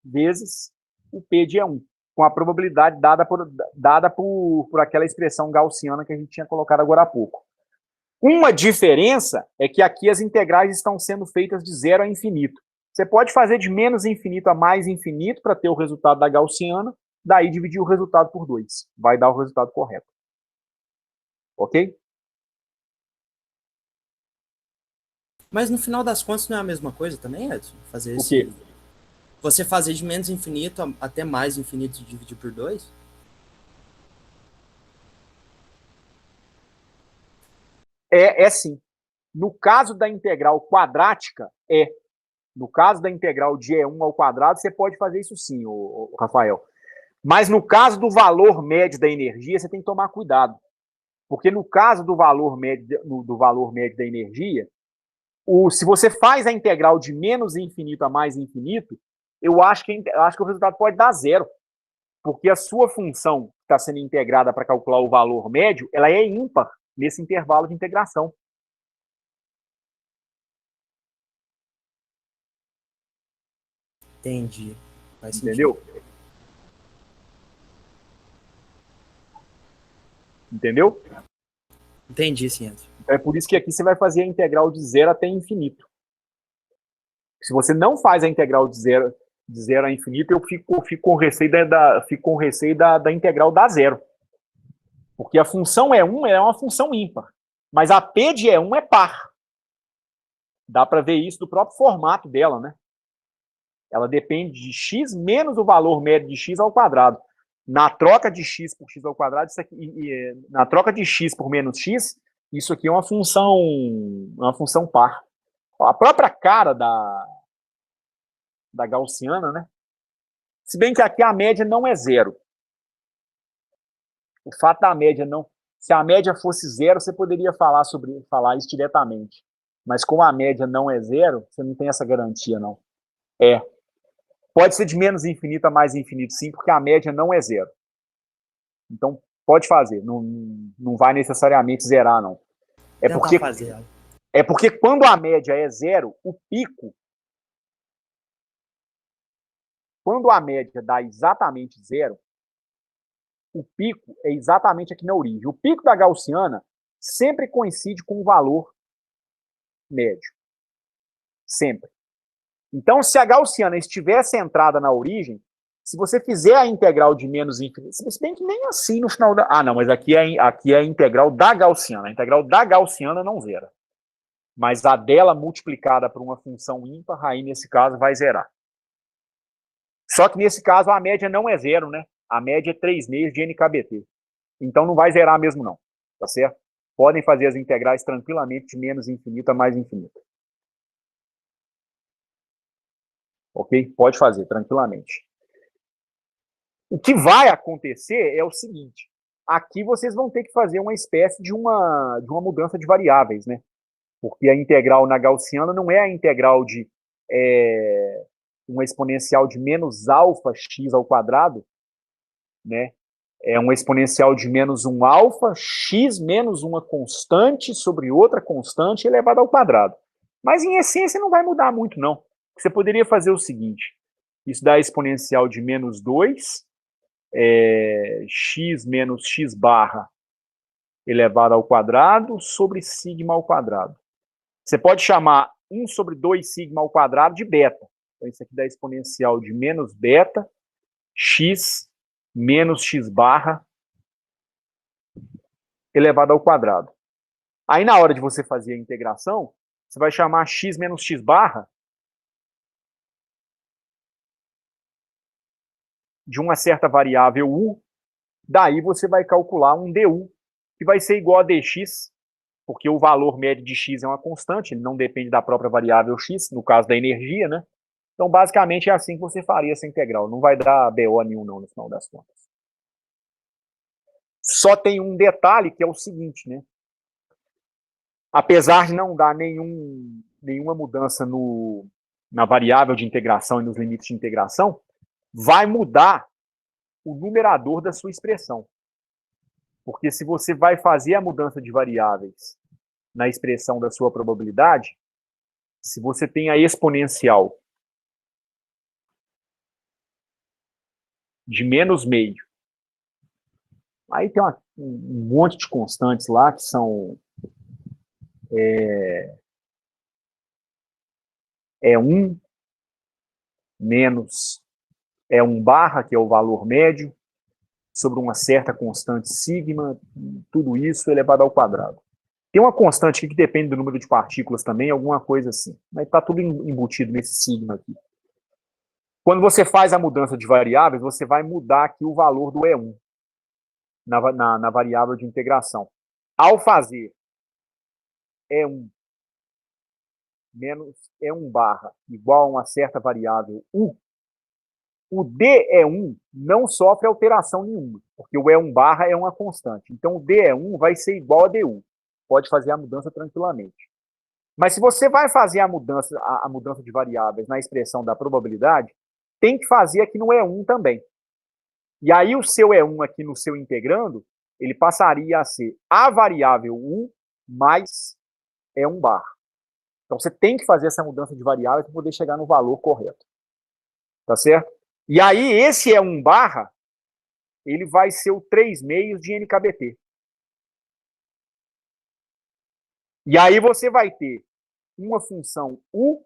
vezes o P de E1, com a probabilidade dada por aquela expressão gaussiana que a gente tinha colocado agora há pouco. Uma diferença é que aqui as integrais estão sendo feitas de 0 a infinito. Você pode fazer de menos infinito a mais infinito para ter o resultado da gaussiana, daí dividir o resultado por 2. Vai dar o resultado correto. Ok? Mas no final das contas não é a mesma coisa também, Edson? Fazer O quê? Você fazer de menos infinito até mais infinito e dividir por 2? É sim. No caso da integral quadrática, é. No caso da integral de E1 ao quadrado, você pode fazer isso sim, o Rafael. Mas no caso do valor médio da energia, você tem que tomar cuidado. Porque no caso do valor médio da energia, se você faz a integral de menos infinito a mais infinito, eu acho que o resultado pode dar 0. Porque a sua função que está sendo integrada para calcular o valor médio, ela é ímpar nesse intervalo de integração. Entendi. Faz Entendeu? sentido. Entendeu? Entendi, Ciência. Então é por isso que aqui você vai fazer a integral de zero até infinito. Se você não faz a integral de zero a infinito, eu fico com receio da integral dar zero. Porque a função E1 é uma função ímpar. Mas a P de E1 é par. Dá para ver isso do próprio formato dela, né? Ela depende de x menos o valor médio de x ao quadrado. Na troca de x por x ao quadrado, isso aqui, na troca de x por menos x, isso aqui é uma função par. A própria cara da gaussiana, né? Se bem que aqui a média não é zero. O fato da média não... Se a média fosse zero, você poderia falar isso diretamente. Mas como a média não é zero, você não tem essa garantia, não. Pode ser de menos infinito a mais infinito, sim, porque a média não é zero. Então, pode fazer. Não vai necessariamente zerar, não. É porque quando a média é zero, o pico... Quando a média dá exatamente zero, o pico é exatamente aqui na origem. O pico da gaussiana sempre coincide com o valor médio. Sempre. Então, se a gaussiana estiver centrada na origem, se você fizer a integral de menos infinito, se bem que nem assim no final da... Ah, não, mas aqui é a integral da gaussiana. A integral da gaussiana não zera. Mas a dela multiplicada por uma função ímpar, aí nesse caso vai zerar. Só que nesse caso a média não é zero, né? A média é 3/2 de NKBT. Então não vai zerar mesmo não, tá certo? Podem fazer as integrais tranquilamente de menos infinito a mais infinito. Ok? Pode fazer, tranquilamente. O que vai acontecer é o seguinte. Aqui vocês vão ter que fazer uma espécie de uma mudança de variáveis, né? Porque a integral na gaussiana não é a integral de uma exponencial de menos alfa x ao quadrado, né? É uma exponencial de menos 1 alfa x menos uma constante sobre outra constante elevada ao quadrado. Mas, em essência, não vai mudar muito, não. Você poderia fazer o seguinte. Isso dá a exponencial de menos 2, x menos x barra elevado ao quadrado sobre sigma ao quadrado. Você pode chamar 1 sobre 2 sigma ao quadrado de beta. Então, isso aqui dá a exponencial de menos beta x menos x barra elevado ao quadrado. Aí, na hora de você fazer a integração, você vai chamar x menos x barra de uma certa variável u, daí você vai calcular um du, que vai ser igual a dx, porque o valor médio de x é uma constante, ele não depende da própria variável x, no caso da energia, né? Então, basicamente, é assim que você faria essa integral. Não vai dar BO nenhum, não, no final das contas. Só tem um detalhe, que é o seguinte, né? Apesar de não dar nenhuma mudança na variável de integração e nos limites de integração, vai mudar o numerador da sua expressão. Porque se você vai fazer a mudança de variáveis na expressão da sua probabilidade, se você tem a exponencial de menos meio, aí tem um monte de constantes lá que são E1 menos E1 barra, que é o valor médio, sobre uma certa constante sigma, tudo isso elevado ao quadrado. Tem uma constante aqui que depende do número de partículas também, alguma coisa assim. Mas está tudo embutido nesse sigma aqui. Quando você faz a mudança de variáveis, você vai mudar aqui o valor do E1 na variável de integração. Ao fazer E1 menos E1 barra igual a uma certa variável U, o DE1 não sofre alteração nenhuma, porque o E1 barra é uma constante. Então, o DE1 vai ser igual a DU. Pode fazer a mudança tranquilamente. Mas se você vai fazer a mudança de variáveis na expressão da probabilidade, tem que fazer aqui no E1 também. E aí o seu E1 aqui no seu integrando, ele passaria a ser a variável U mais E1 barra. Então, você tem que fazer essa mudança de variável para poder chegar no valor correto. Tá certo? E aí, esse E1 barra, ele vai ser o 3/2 de NKBT. E aí você vai ter uma função u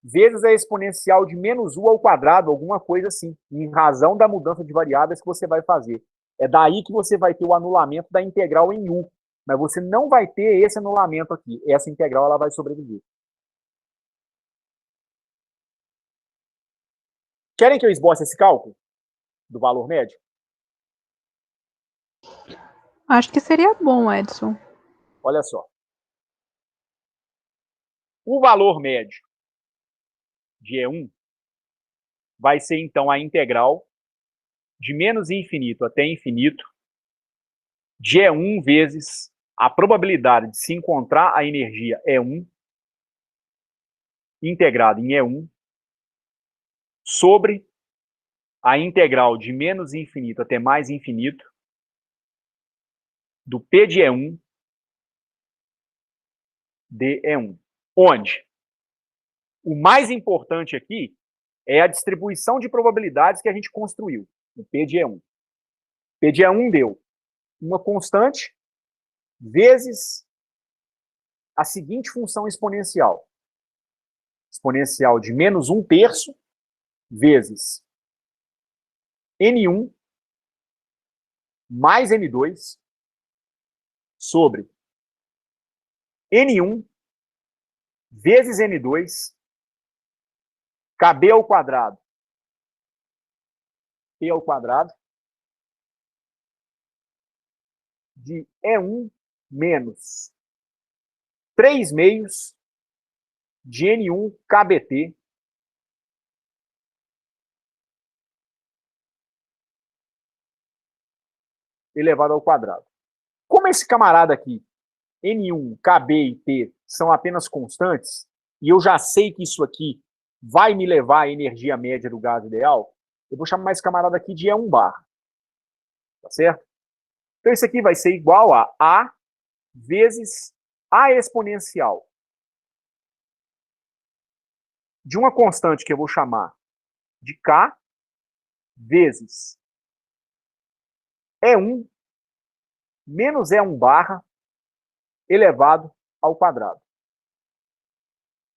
vezes a exponencial de menos u ao quadrado, alguma coisa assim, em razão da mudança de variáveis que você vai fazer. É daí que você vai ter o anulamento da integral em u. Mas você não vai ter esse anulamento aqui. Essa integral ela vai sobreviver. Querem que eu esboce esse cálculo do valor médio? Acho que seria bom, Edson. Olha só. O valor médio de E1 vai ser, então, a integral de menos infinito até infinito de E1 vezes a probabilidade de se encontrar a energia E1 integrada em E1 sobre a integral de menos infinito até mais infinito do P de E1 de E1. Onde o mais importante aqui é a distribuição de probabilidades que a gente construiu, o P de E1. P de E1 deu uma constante vezes a seguinte função exponencial. Exponencial de menos 1/3 vezes N1 mais N2 sobre N1 vezes N2 KB ao quadrado P ao quadrado de E1 menos 3/2 de N1 KBT elevado ao quadrado. Como esse camarada aqui, N1, KB e P, são apenas constantes, e eu já sei que isso aqui vai me levar à energia média do gás ideal, eu vou chamar esse camarada aqui de E1 bar. Tá certo? Então isso aqui vai ser igual a A vezes A exponencial de uma constante que eu vou chamar de K vezes E1 menos E1 barra elevado ao quadrado.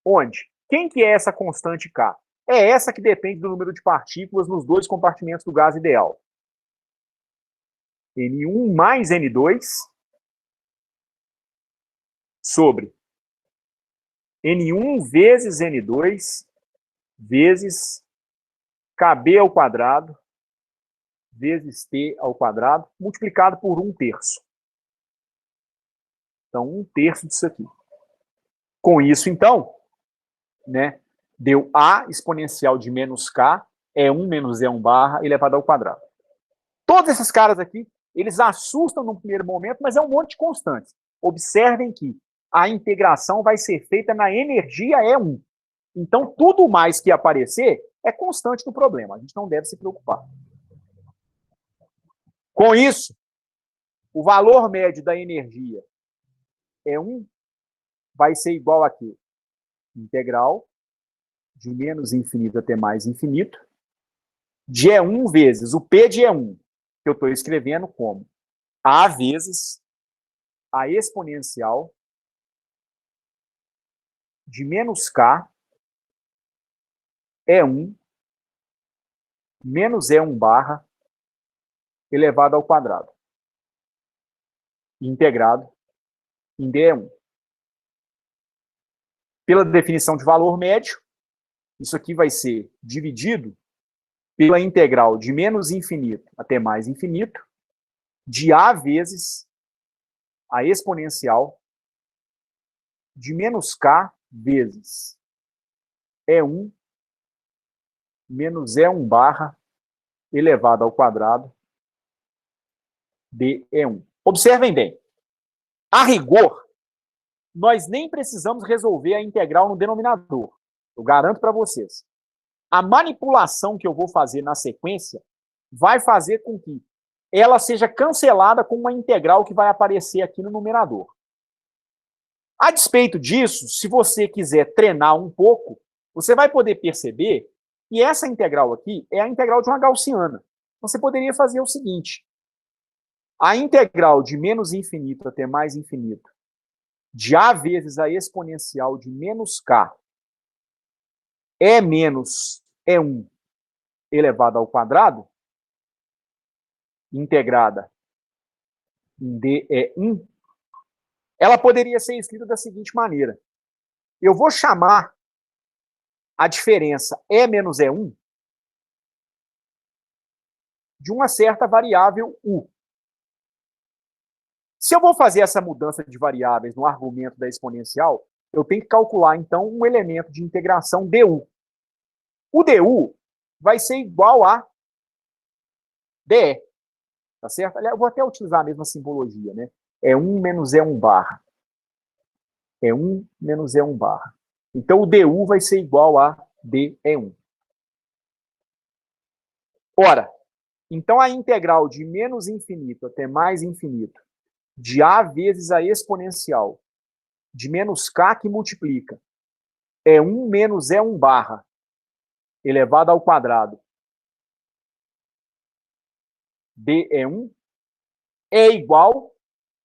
Onde? Quem que é essa constante K? É essa que depende do número de partículas nos dois compartimentos do gás ideal. N1 mais N2 sobre N1 vezes N2 vezes KB ao quadrado vezes T ao quadrado, multiplicado por 1/3. Então, 1/3 disso aqui. Com isso, então, né, deu A exponencial de menos K, E1 menos E1 barra, elevado ao quadrado. Todos esses caras aqui, eles assustam no primeiro momento, mas é um monte de constantes. Observem que a integração vai ser feita na energia E1. Então, tudo mais que aparecer é constante no problema. A gente não deve se preocupar. Com isso, o valor médio da energia E1 vai ser igual a quê? Integral de menos infinito até mais infinito de E1 vezes o P de E1, que eu estou escrevendo como A vezes a exponencial de menos K E1 menos E1 barra elevado ao quadrado, integrado em DE1. Pela definição de valor médio, isso aqui vai ser dividido pela integral de menos infinito até mais infinito de A vezes a exponencial de menos K vezes E1 menos E1 barra elevado ao quadrado de E1. Observem bem. A rigor, nós nem precisamos resolver a integral no denominador. Eu garanto para vocês. A manipulação que eu vou fazer na sequência vai fazer com que ela seja cancelada com uma integral que vai aparecer aqui no numerador. A despeito disso, se você quiser treinar um pouco, você vai poder perceber que essa integral aqui é a integral de uma gaussiana. Você poderia fazer o seguinte. A integral de menos infinito até mais infinito de A vezes a exponencial de menos K é menos E1 elevado ao quadrado, integrada em DE1, ela poderia ser escrita da seguinte maneira. Eu vou chamar a diferença E menos E1 de uma certa variável U. Se eu vou fazer essa mudança de variáveis no argumento da exponencial, eu tenho que calcular, então, um elemento de integração DU. O DU vai ser igual a DE, tá certo? Eu vou até utilizar a mesma simbologia, né? E1 menos E1 barra. E1 menos E1 barra. Então, o DU vai ser igual a DE1. Ora, então a integral de menos infinito até mais infinito de A vezes a exponencial de menos K que multiplica E1 menos E1 barra elevado ao quadrado DE1 é igual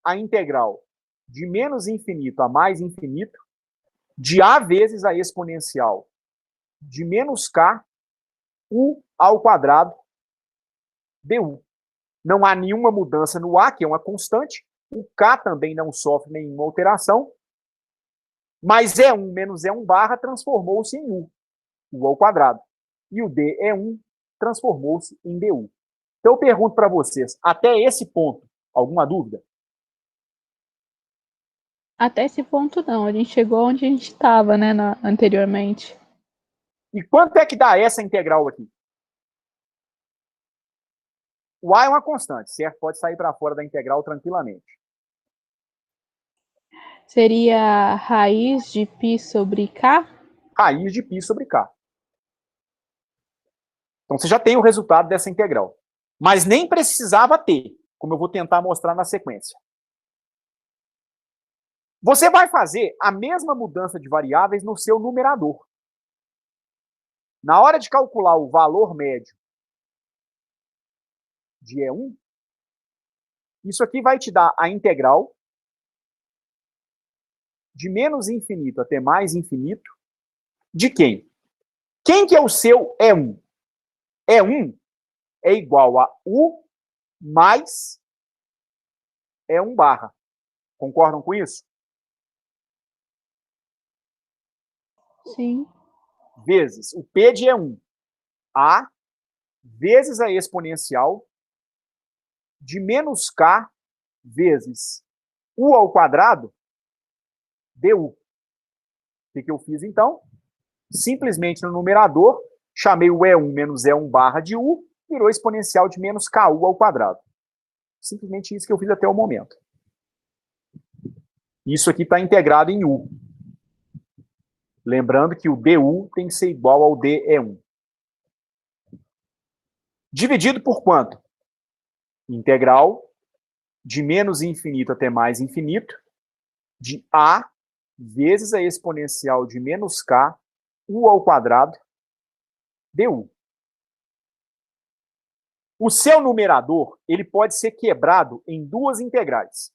à integral de menos infinito a mais infinito de A vezes a exponencial de menos K U ao quadrado du. Não há nenhuma mudança no A, que é uma constante. O K também não sofre nenhuma alteração. Mas E1 menos E1 barra transformou-se em U ao quadrado. E o DE1 transformou-se em DU. Então eu pergunto para vocês, até esse ponto, alguma dúvida? Até esse ponto não, a gente chegou onde a gente estava, né, anteriormente. E quanto é que dá essa integral aqui? O A é uma constante, certo? Pode sair para fora da integral tranquilamente. Seria raiz de π sobre k? Raiz de π sobre k. Então você já tem o resultado dessa integral. Mas nem precisava ter, como eu vou tentar mostrar na sequência. Você vai fazer a mesma mudança de variáveis no seu numerador. Na hora de calcular o valor médio de E1, isso aqui vai te dar a integral de menos infinito até mais infinito de quem? Quem que é o seu E1? E1 é igual a U mais E1 barra. Concordam com isso? Sim. Vezes o P de E1. A vezes a exponencial de menos K vezes U ao quadrado du. O que eu fiz, então? Simplesmente no numerador, chamei o E1 menos E1 barra de U, virou exponencial de menos KU ao quadrado. Simplesmente isso que eu fiz até o momento. Isso aqui está integrado em U. Lembrando que o DU tem que ser igual ao DE1. Dividido por quanto? Integral de menos infinito até mais infinito de A vezes a exponencial de menos K U ao quadrado du. O seu numerador ele pode ser quebrado em duas integrais.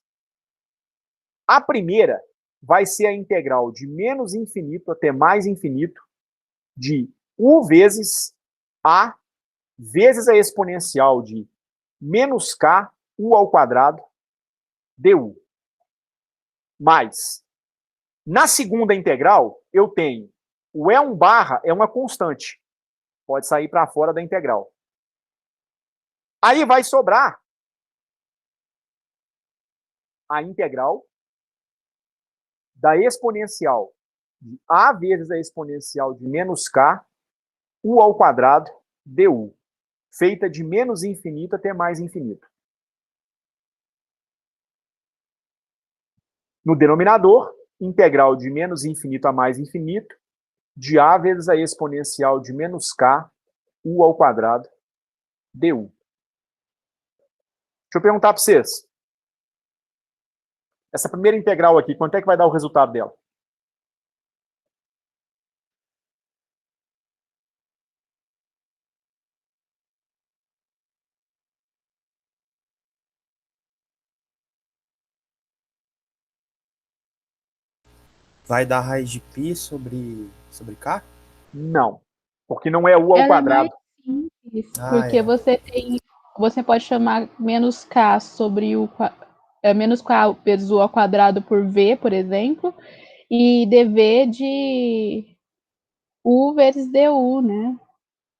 A primeira vai ser a integral de menos infinito até mais infinito de U vezes A vezes a exponencial de menos K U ao quadrado du. Mas, na segunda integral, eu tenho o E1 barra é uma constante. Pode sair para fora da integral. Aí vai sobrar a integral da exponencial de A vezes a exponencial de menos K U ao quadrado du, feita de menos infinito até mais infinito. No denominador, integral de menos infinito a mais infinito, de A vezes a exponencial de menos K U ao quadrado du. Deixa eu perguntar para vocês. Essa primeira integral aqui, quanto é que vai dar o resultado dela? vai dar raiz de π sobre K? Não, porque não é U ao Ela é mais quadrado. simples, Ah, porque é. você pode chamar menos K sobre menos K vezes U ao quadrado por V, por exemplo, e dV de U vezes DU, né?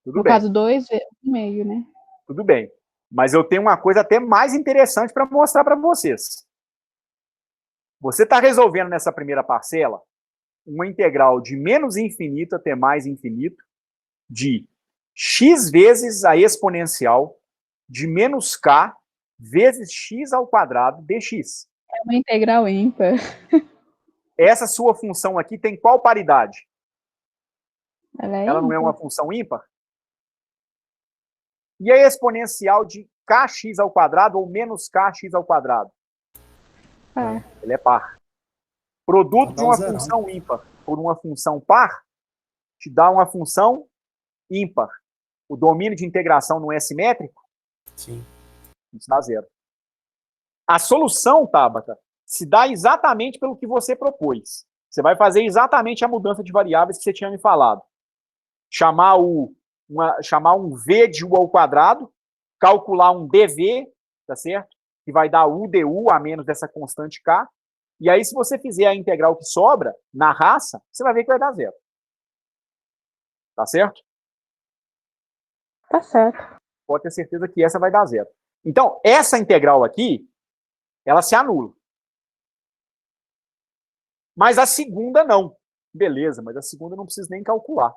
Tudo No bem, caso, 2 vezes meio, né? tudo bem. Mas eu tenho uma coisa até mais interessante para mostrar para vocês. Você está resolvendo nessa primeira parcela uma integral de menos infinito até mais infinito de x vezes a exponencial de menos k vezes x ao quadrado dx. É uma integral ímpar. Essa sua função aqui tem qual paridade? Ela é Ela não é uma ímpar. função ímpar? E a exponencial de kx ao quadrado ou menos kx ao quadrado? Ah, Ela é par. Produto Então de dá um uma zerão. função ímpar por uma função par te dá uma função ímpar. O domínio de integração não é simétrico? Sim. Isso dá zero. A solução, Tabata, se dá exatamente pelo que você propôs. Você vai fazer exatamente a mudança de variáveis que você tinha me falado. Chamar um V de U ao quadrado, calcular um dV, tá certo? Que vai dar U du a menos dessa constante K. E aí, se você fizer a integral que sobra, na raça, você vai ver que vai dar zero. Tá certo? tá certo. Pode ter certeza que essa vai dar zero. Então, essa integral aqui, ela se anula. Mas a segunda não. Beleza, mas a segunda eu não preciso nem calcular.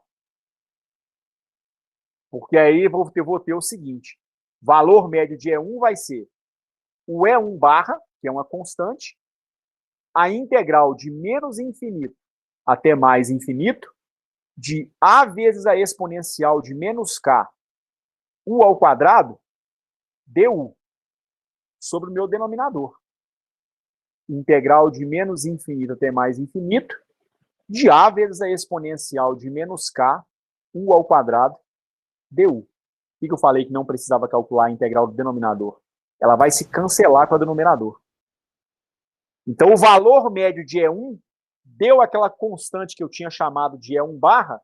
Porque aí eu vou ter o seguinte: valor médio de E1 vai ser o E1 barra, que é uma constante, a integral de menos infinito até mais infinito, de A vezes a exponencial de menos K, U ao quadrado, du, sobre o meu denominador. Integral de menos infinito até mais infinito, de A vezes a exponencial de menos K, U ao quadrado, du. O que eu falei que não precisava calcular a integral do denominador? Ela vai se cancelar com a do numerador. Então, o valor médio de E1 deu aquela constante que eu tinha chamado de E1 barra,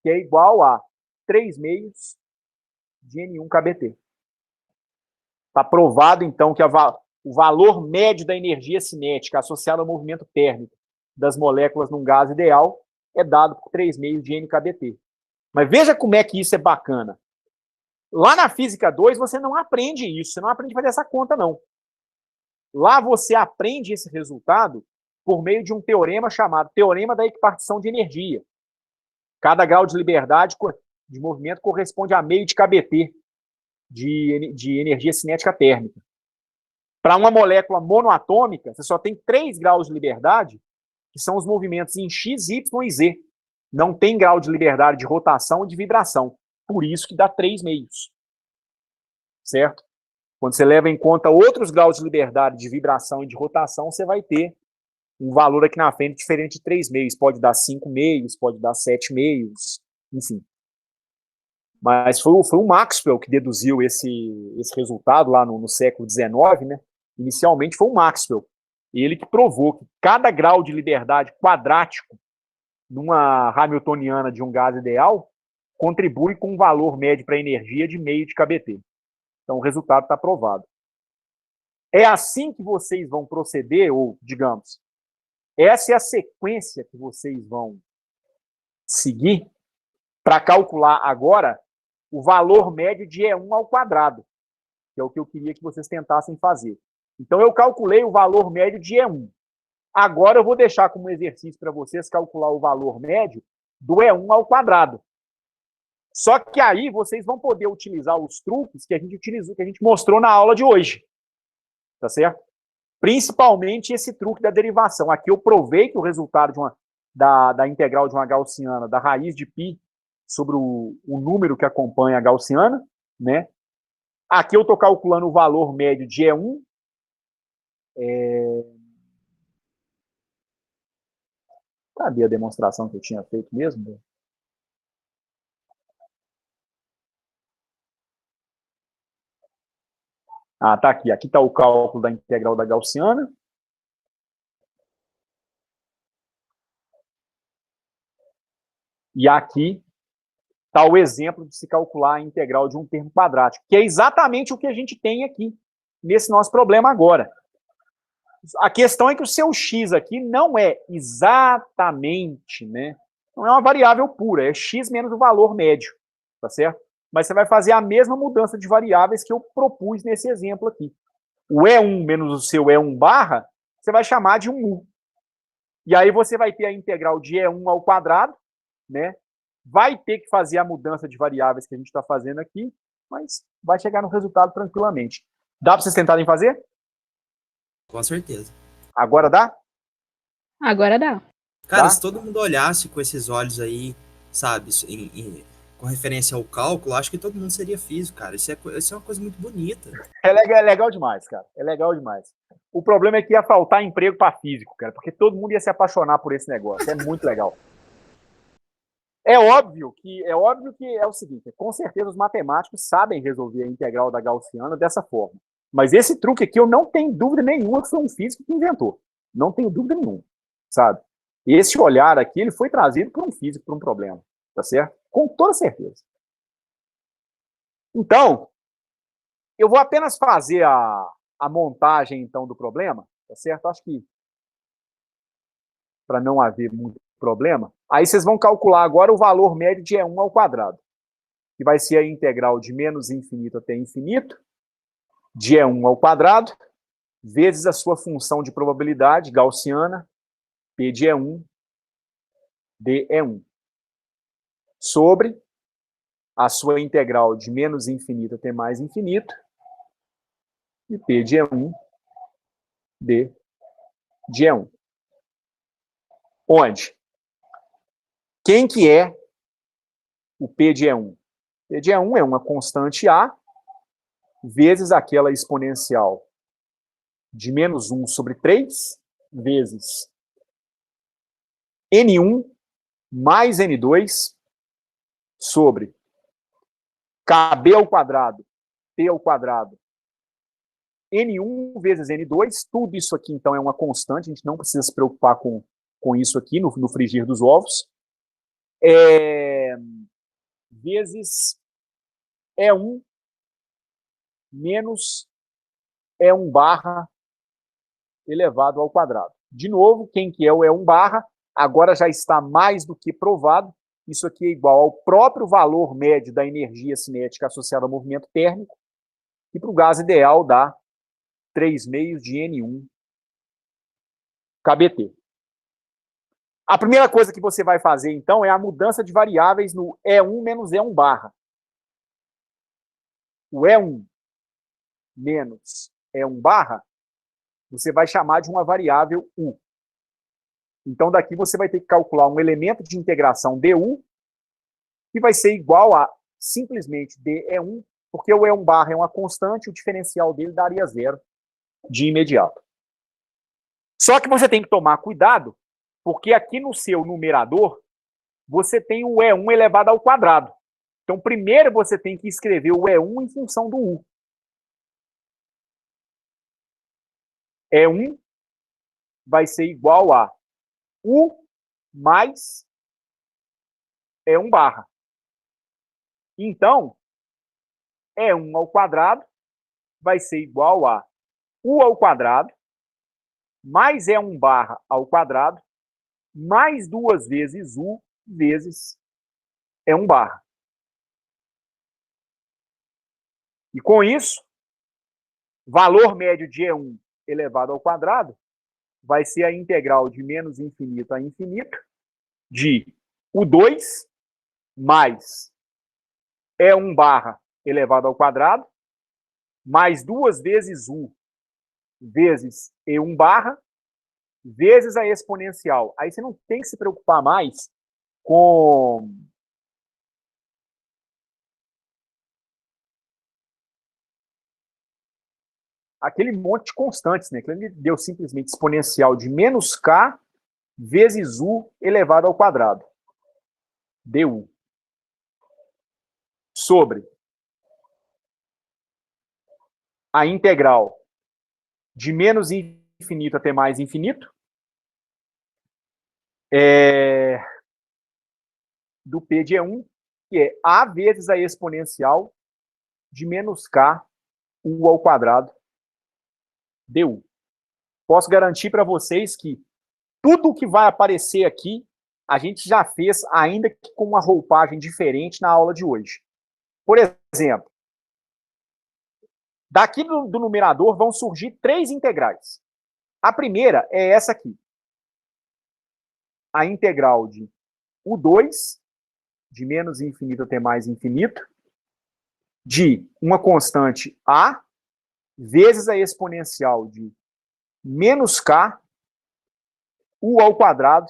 que é igual a 3 meios de N1 KBT. Está provado, então, que o valor médio da energia cinética associada ao movimento térmico das moléculas num gás ideal é dado por 3 meios de NKBT. Mas veja como é que isso é bacana. Lá na Física 2, você não aprende isso, você não aprende a fazer essa conta, não. Lá você aprende esse resultado por meio de um teorema chamado Teorema da Equipartição de Energia. Cada grau de liberdade de movimento corresponde a meio de KBT de energia cinética térmica. Para uma molécula monoatômica, você só tem 3 graus de liberdade, que são os movimentos em X, Y e Z. Não tem grau de liberdade de rotação e de vibração. Por isso que dá 3 meios. Certo? Quando você leva em conta outros graus de liberdade de vibração e de rotação, você vai ter um valor aqui na frente diferente de 3 meios. Pode dar 5 meios, pode dar 7 meios, enfim. Mas foi o Maxwell que deduziu esse resultado lá no século XIX, né? Inicialmente foi o Maxwell. Ele que provou que cada grau de liberdade quadrático numa hamiltoniana de um gás ideal contribui com um valor médio para a energia de meio de KBT. Então, o resultado está provado. É assim que vocês vão proceder, ou, digamos, essa é a sequência que vocês vão seguir para calcular agora o valor médio de E1 ao quadrado, que é o que eu queria que vocês tentassem fazer. Então, eu calculei o valor médio de E1. Agora, eu vou deixar como exercício para vocês calcular o valor médio do E1 ao quadrado. Só que aí vocês vão poder utilizar os truques que a gente utilizou, que a gente mostrou na aula de hoje. Tá certo? Principalmente esse truque da derivação. Aqui eu provei que o resultado da integral de uma gaussiana, da raiz de π sobre o número que acompanha a gaussiana, né? Aqui eu estou calculando o valor médio de E1. Cadê a demonstração que eu tinha feito mesmo? Ah, tá aqui. Aqui está o cálculo da integral da gaussiana. E aqui está o exemplo de se calcular a integral de um termo quadrático, que é exatamente o que a gente tem aqui, nesse nosso problema agora. A questão é que o seu x aqui não é exatamente, né? Não é uma variável pura, é x menos o valor médio, tá certo? Mas você vai fazer a mesma mudança de variáveis que eu propus nesse exemplo aqui. O E1 menos o seu E1 barra, você vai chamar de um U. E aí você vai ter a integral de E1 ao quadrado, né? Vai ter que fazer a mudança de variáveis que a gente está fazendo aqui, mas vai chegar no resultado tranquilamente. Dá para vocês tentarem fazer? Com certeza. Agora dá? Agora dá. Cara, Dá? se todo mundo olhasse com esses olhos aí, sabe, com referência ao cálculo, acho que todo mundo seria físico, cara. Isso é uma coisa muito bonita. É legal demais, cara. É legal demais. O problema é que ia faltar emprego para físico, cara, porque todo mundo ia se apaixonar por esse negócio. É muito legal. É óbvio que é o seguinte, com certeza os matemáticos sabem resolver a integral da gaussiana dessa forma. Mas esse truque aqui eu não tenho dúvida nenhuma que foi um físico que inventou. Não tenho dúvida nenhuma, sabe? Esse olhar aqui, ele foi trazido por um físico, por um problema, tá certo? Com toda certeza. Então, eu vou apenas fazer a montagem, então, do problema, tá certo? Acho que para não haver muito problema. Aí vocês vão calcular agora o valor médio de E1 ao quadrado, que vai ser a integral de menos infinito até infinito, de E1 ao quadrado, vezes a sua função de probabilidade gaussiana, P de E1, de E1, sobre a sua integral de menos infinito até mais infinito, e P de E1, de E1. Onde? Quem que é o P de E1? P de E1 é uma constante A vezes aquela exponencial de menos 1 sobre 3 vezes N1 mais N2 sobre KB ao quadrado, P ao quadrado, N1 vezes N2. Tudo isso aqui, então, é uma constante. A gente não precisa se preocupar com isso aqui no frigir dos ovos. Vezes E1 menos E1 barra elevado ao quadrado. De novo, quem que é o E1 barra? Agora já está mais do que provado. Isso aqui é igual ao próprio valor médio da energia cinética associada ao movimento térmico, e para o gás ideal dá 3 meios de N1 kBt. A primeira coisa que você vai fazer, então, é a mudança de variáveis no E1 menos E1 barra. O E1 menos E1 barra, você vai chamar de uma variável U. Então, daqui você vai ter que calcular um elemento de integração du, que vai ser igual a simplesmente dE1, porque o E1 barra é uma constante, o diferencial dele daria zero de imediato. Só que você tem que tomar cuidado, porque aqui no seu numerador, você tem o E1 elevado ao quadrado. Então, primeiro você tem que escrever o E1 em função do U. E1 vai ser igual a U mais E1 barra. Então, E1 ao quadrado vai ser igual a U ao quadrado mais E1 barra ao quadrado mais 2 vezes U vezes E1 barra. E com isso, valor médio de E1 elevado ao quadrado vai ser a integral de menos infinito a infinito de U2 mais E1 barra elevado ao quadrado mais 2 vezes U vezes E1 barra vezes a exponencial. Aí você não tem que se preocupar mais com aquele monte de constantes, né? Que ele deu simplesmente exponencial de menos k vezes u elevado ao quadrado, du, sobre a integral de menos infinito até mais infinito, do P de E1, que é A vezes a exponencial de menos K, U ao quadrado, du. Posso garantir para vocês que tudo que vai aparecer aqui, a gente já fez, ainda que com uma roupagem diferente na aula de hoje. Por exemplo, daqui do numerador vão surgir 3 integrais. A primeira é essa aqui. A integral de U2, de menos infinito até mais infinito, de uma constante A, vezes a exponencial de menos K, U ao quadrado,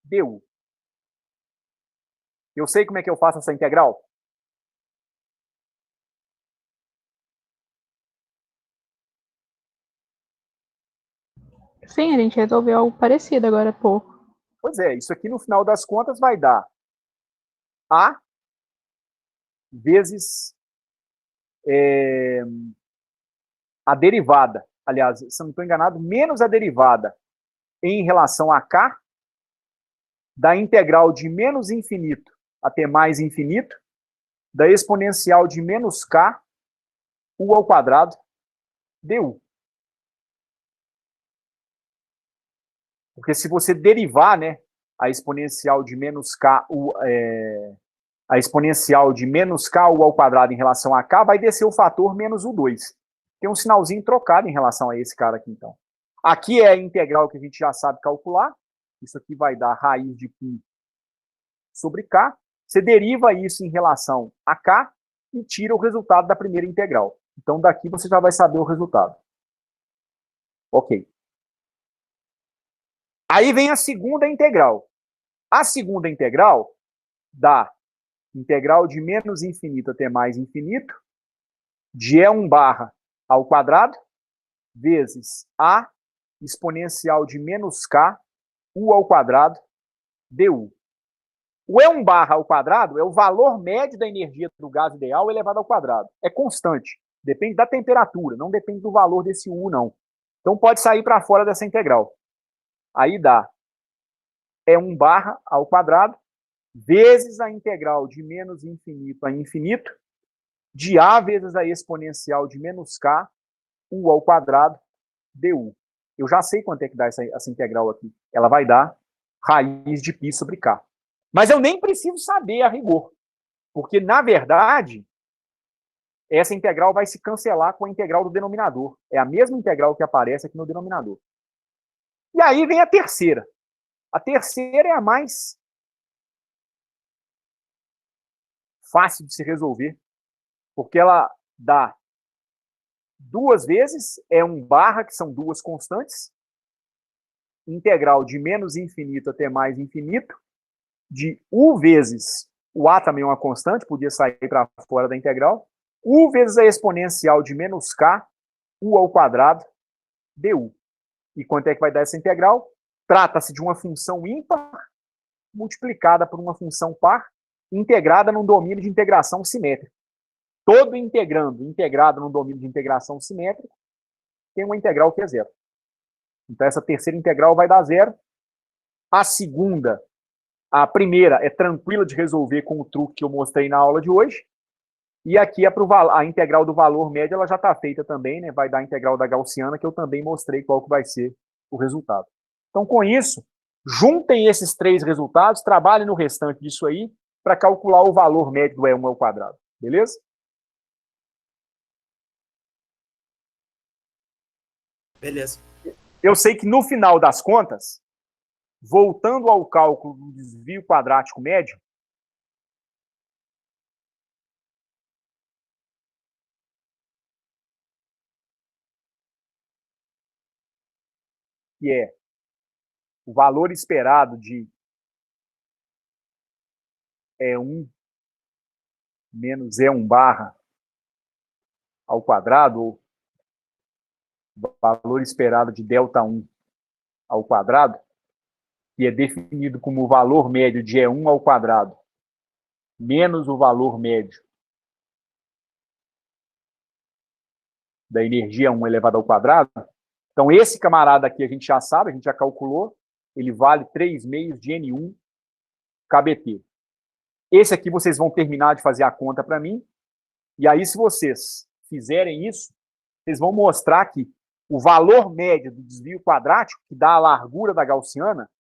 du. Eu sei como é que eu faço essa integral? Sim, a gente resolveu algo parecido agora há pouco. Pois é, isso aqui no final das contas vai dar A vezes a derivada, aliás, se eu não estou enganado, menos a derivada em relação a K, da integral de menos infinito até mais infinito, da exponencial de menos K, U ao quadrado, du. Porque se você derivar, né, a exponencial de menos K, a exponencial de menos K, U ao quadrado em relação a K, vai descer o fator menos U2. Tem um sinalzinho trocado em relação a esse cara aqui, então. Aqui é a integral que a gente já sabe calcular. Isso aqui vai dar raiz de π sobre K. Você deriva isso em relação a K e tira o resultado da primeira integral. Então, daqui você já vai saber o resultado. Ok. Aí vem a segunda integral. A segunda integral dá integral de menos infinito até mais infinito, de E1 barra ao quadrado, vezes A exponencial de menos K, U ao quadrado, du. O E1 barra ao quadrado é o valor médio da energia do gás ideal elevado ao quadrado. É constante. Depende da temperatura, não depende do valor desse U, não. Então pode sair para fora dessa integral. Aí dá E1 barra ao quadrado, vezes a integral de menos infinito a infinito, de A vezes a exponencial de menos K, U ao quadrado, du. Eu já sei quanto é que dá essa integral aqui. Ela vai dar raiz de π sobre K. Mas eu nem preciso saber a rigor, porque, na verdade, essa integral vai se cancelar com a integral do denominador. É a mesma integral que aparece aqui no denominador. E aí vem a terceira. A terceira é a mais fácil de se resolver, porque ela dá 2 vezes E1 barra, que são 2 constantes, integral de menos infinito até mais infinito, de U vezes, o A também é uma constante, podia sair para fora da integral, U vezes a exponencial de menos K, U ao quadrado, du. E quanto é que vai dar essa integral? Trata-se de uma função ímpar multiplicada por uma função par, integrada num domínio de integração simétrica. Todo integrando integrado num domínio de integração simétrica tem uma integral que é zero. Então, essa terceira integral vai dar zero. A segunda, a primeira, é tranquila de resolver com o truque que eu mostrei na aula de hoje. E aqui a integral do valor médio ela já está feita também, né? Vai dar a integral da gaussiana, que eu também mostrei qual que vai ser o resultado. Então, com isso, juntem esses 3 resultados, trabalhem no restante disso aí, para calcular o valor médio do E1 ao quadrado. Beleza? Beleza. Eu sei que no final das contas, voltando ao cálculo do desvio quadrático médio, que é o valor esperado de E1 menos E1 barra ao quadrado, ou valor esperado de ΔI ao quadrado, que é definido como o valor médio de E1 ao quadrado menos o valor médio da energia 1 elevado ao quadrado. Então, esse camarada aqui a gente já sabe, a gente já calculou, ele vale 3 meios de N1 KBT. Esse aqui vocês vão terminar de fazer a conta para mim. E aí, se vocês fizerem isso, vocês vão mostrar que o valor médio do desvio quadrático, que dá a largura da gaussiana,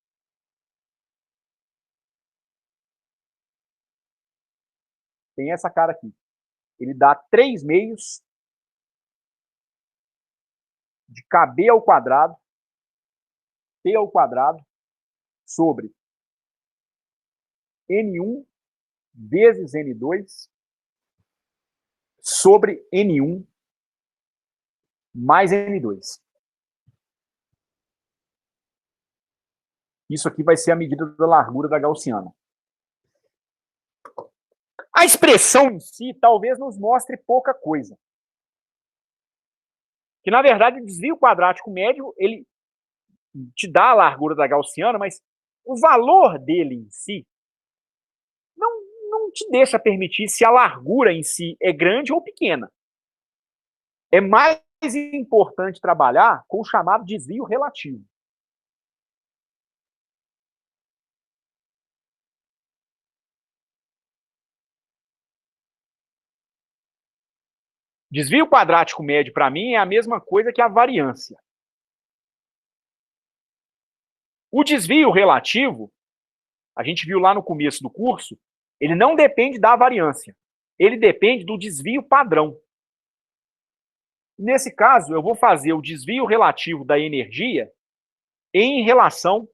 tem essa cara aqui. Ele dá 3 meios de KB ao quadrado, P ao quadrado, sobre N1 vezes N2 sobre N1 mais N2. Isso aqui vai ser a medida da largura da gaussiana. A expressão em si talvez nos mostre pouca coisa. Que, na verdade, o desvio quadrático médio, ele te dá a largura da gaussiana, mas o valor dele em si não te deixa permitir se a largura em si é grande ou pequena. É mais importante trabalhar com o chamado desvio relativo. Desvio quadrático médio, para mim, é a mesma coisa que a variância. O desvio relativo, a gente viu lá no começo do curso, ele não depende da variância. Ele depende do desvio padrão. Nesse caso, eu vou fazer o desvio relativo da energia em relação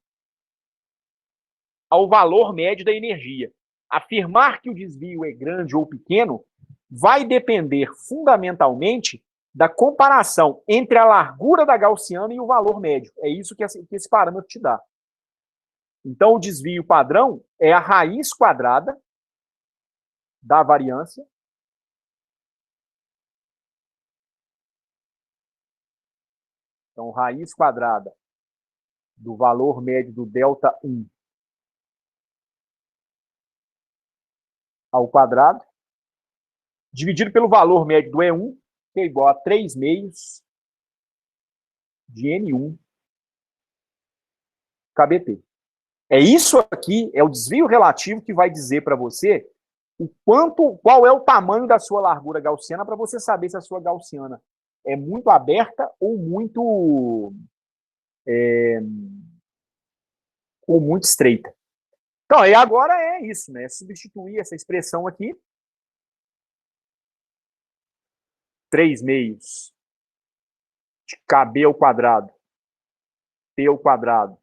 ao valor médio da energia. Afirmar que o desvio é grande ou pequeno vai depender fundamentalmente da comparação entre a largura da gaussiana e o valor médio. É isso que esse parâmetro te dá. Então, o desvio padrão é a raiz quadrada da variância então, raiz quadrada do valor médio do ΔI ao quadrado, dividido pelo valor médio do E1, que é igual a 3 meios de N1 kBt. É isso aqui, é o desvio relativo que vai dizer para você qual é o tamanho da sua largura gaussiana para você saber se a sua gaussiana é muito aberta ou muito estreita. Então, aí agora é isso, né? Substituir essa expressão aqui. 3 meios de KB ao quadrado, T ao quadrado,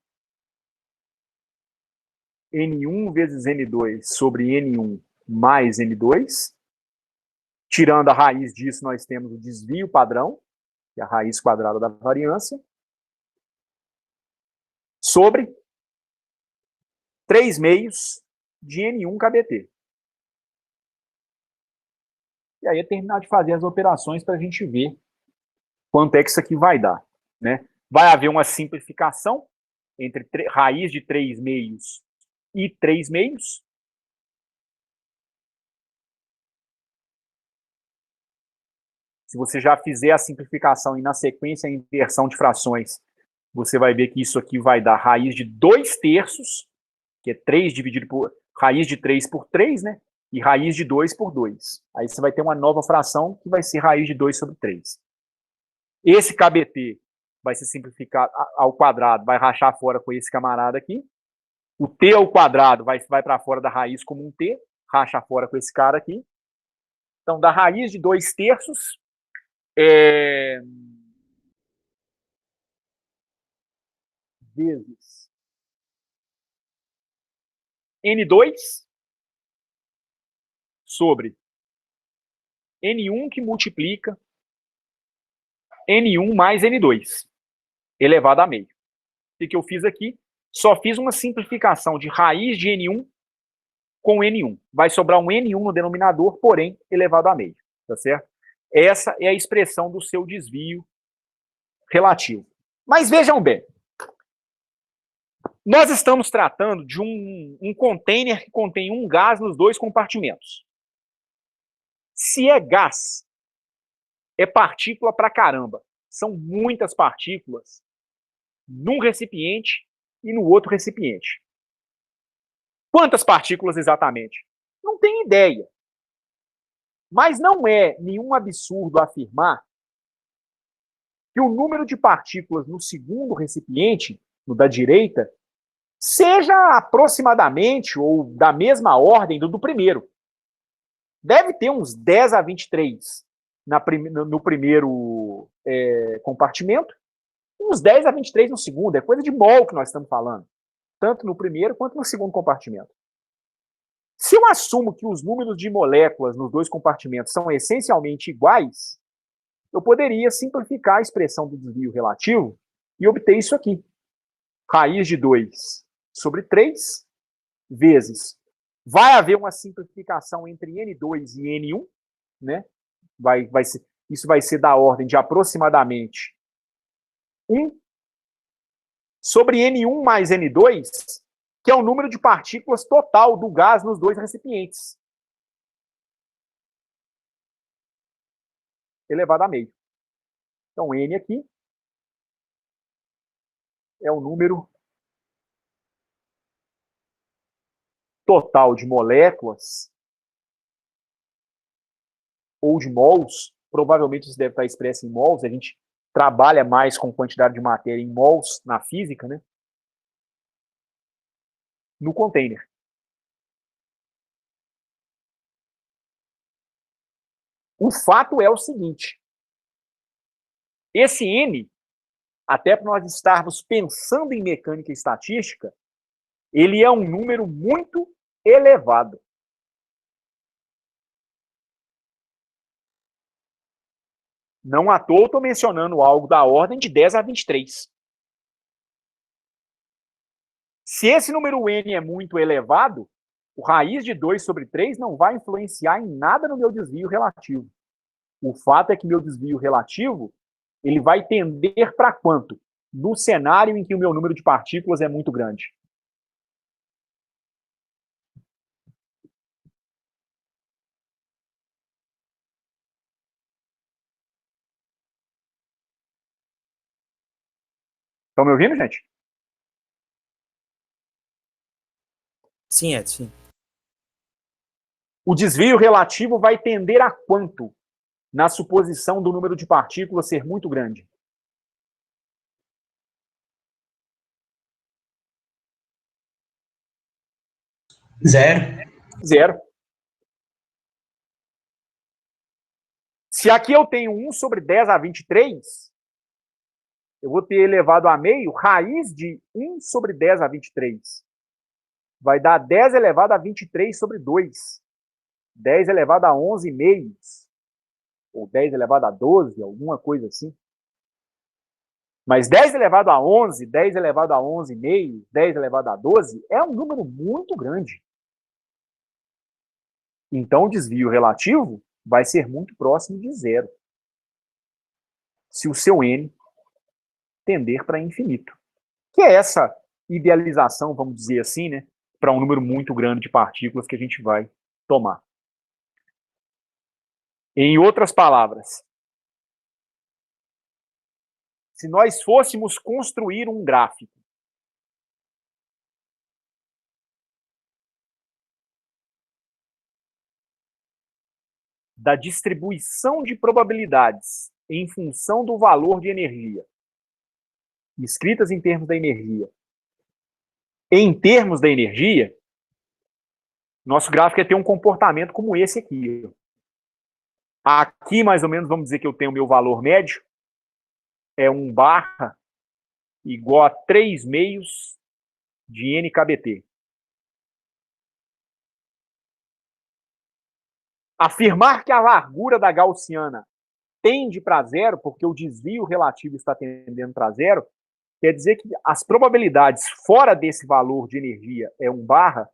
N1 vezes N2 sobre N1 mais N2. Tirando a raiz disso, nós temos o desvio padrão, que é a raiz quadrada da variância, sobre 3 meios de N1 kBt. E aí é terminar de fazer as operações para a gente ver quanto é que isso aqui vai dar. Né? Vai haver uma simplificação entre raiz de 3 meios e 3 meios. Se você já fizer a simplificação e na sequência a inversão de frações, você vai ver que isso aqui vai dar raiz de 2/3, que é 3 dividido por raiz de 3 por 3, né? E raiz de 2 por 2. Aí você vai ter uma nova fração que vai ser raiz de 2 sobre 3. Esse kBt vai se simplificar ao quadrado, vai rachar fora com esse camarada aqui. O t ao quadrado vai para fora da raiz como um t, racha fora com esse cara aqui. Então, da raiz de 2/3 vezes N2 sobre N1 que multiplica N1 mais N2, elevado a meio. O que eu fiz aqui? Só fiz uma simplificação de raiz de N1 com N1. Vai sobrar um N1 no denominador, porém, elevado a meio. Tá certo? Essa é a expressão do seu desvio relativo. Mas vejam bem, nós estamos tratando de um container que contém um gás nos 2 compartimentos. Se é gás, é partícula pra caramba. São muitas partículas num recipiente e no outro recipiente. Quantas partículas exatamente? Não tenho ideia. Mas não é nenhum absurdo afirmar que o número de partículas no segundo recipiente, no da direita, seja aproximadamente ou da mesma ordem do primeiro. Deve ter uns 10 a 23 no primeiro compartimento, uns 10 a 23 no segundo. É coisa de mol que nós estamos falando, tanto no primeiro quanto no segundo compartimento. Se eu assumo que os números de moléculas nos dois compartimentos são essencialmente iguais, eu poderia simplificar a expressão do desvio relativo e obter isso aqui. Raiz de 2 sobre 3 vezes. Vai haver uma simplificação entre N2 e N1, né? Isso vai ser da ordem de aproximadamente 1 sobre N1 mais N2, que é o número de partículas total do gás nos dois recipientes. Elevado a meio. Então, N aqui é o número total de moléculas ou de mols. Provavelmente isso deve estar expresso em mols. A gente trabalha mais com quantidade de matéria em mols na física, né? No container. O fato é o seguinte: esse N, até para nós estarmos pensando em mecânica estatística, ele é um número muito elevado. Não à toa estou mencionando algo da ordem de 10 a 23. Se esse número N é muito elevado, o raiz de 2 sobre 3 não vai influenciar em nada no meu desvio relativo. O fato é que meu desvio relativo ele vai tender para quanto? No cenário em que o meu número de partículas é muito grande. Estão me ouvindo, gente? Sim, Ed, sim. O desvio relativo vai tender a quanto? Na suposição do número de partículas ser muito grande. Zero. Zero. Se aqui eu tenho 1 sobre 10 a 23, eu vou ter elevado a meio raiz de 1 sobre 10 a 23. Vai dar 10 elevado a 23 sobre 2. 10 elevado a 11 meios. Ou 10 elevado a 12, alguma coisa assim. Mas 10 elevado a 11, 10 elevado a 11 meios, 10 elevado a 12 é um número muito grande. Então, o desvio relativo vai ser muito próximo de zero. Se o seu N tender para infinito. Que é essa idealização, vamos dizer assim, né, para um número muito grande de partículas que a gente vai tomar. Em outras palavras, se nós fôssemos construir um gráfico da distribuição de probabilidades em função do valor de energia, escritas em termos da energia, em termos da energia, nosso gráfico ia ter um comportamento como esse aqui. Aqui, mais ou menos, vamos dizer que eu tenho o meu valor médio, é 1 barra igual a 3 meios de NKBT. Afirmar que a largura da gaussiana tende para zero, porque o desvio relativo está tendendo para zero, quer dizer que as probabilidades fora desse valor de energia, é 1 barra,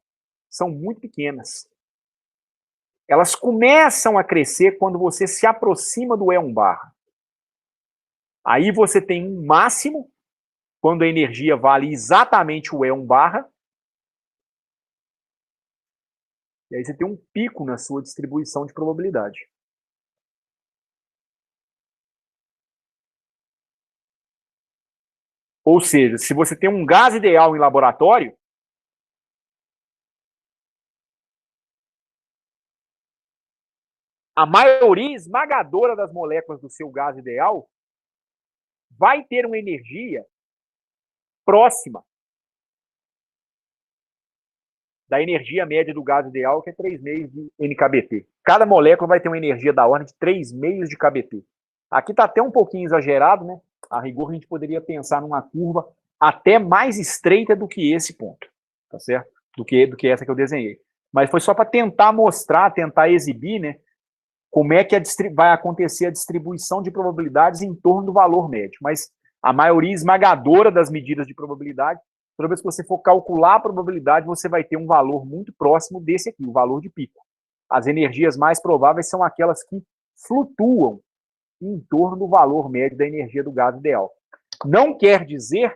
são muito pequenas. Elas começam a crescer quando você se aproxima do E1 barra. Aí você tem um máximo, quando a energia vale exatamente o E1 barra, e aí você tem um pico na sua distribuição de probabilidade. Ou seja, se você tem um gás ideal em laboratório, A maioria esmagadora das moléculas do seu gás ideal vai ter uma energia próxima da energia média do gás ideal, que é 3,5 de NKBT. Cada molécula vai ter uma energia da ordem de 3,5 de KBT. Aqui está até um pouquinho exagerado, né? A rigor, a gente poderia pensar numa curva até mais estreita do que esse ponto, tá certo? Do que essa que eu desenhei. Mas foi só para tentar mostrar, tentar exibir, né, como é que vai acontecer a distribuição de probabilidades em torno do valor médio. Mas a maioria esmagadora das medidas de probabilidade, toda vez que você for calcular a probabilidade, você vai ter um valor muito próximo desse aqui, o valor de pico. As energias mais prováveis são aquelas que flutuam em torno do valor médio da energia do gás ideal. Não quer dizer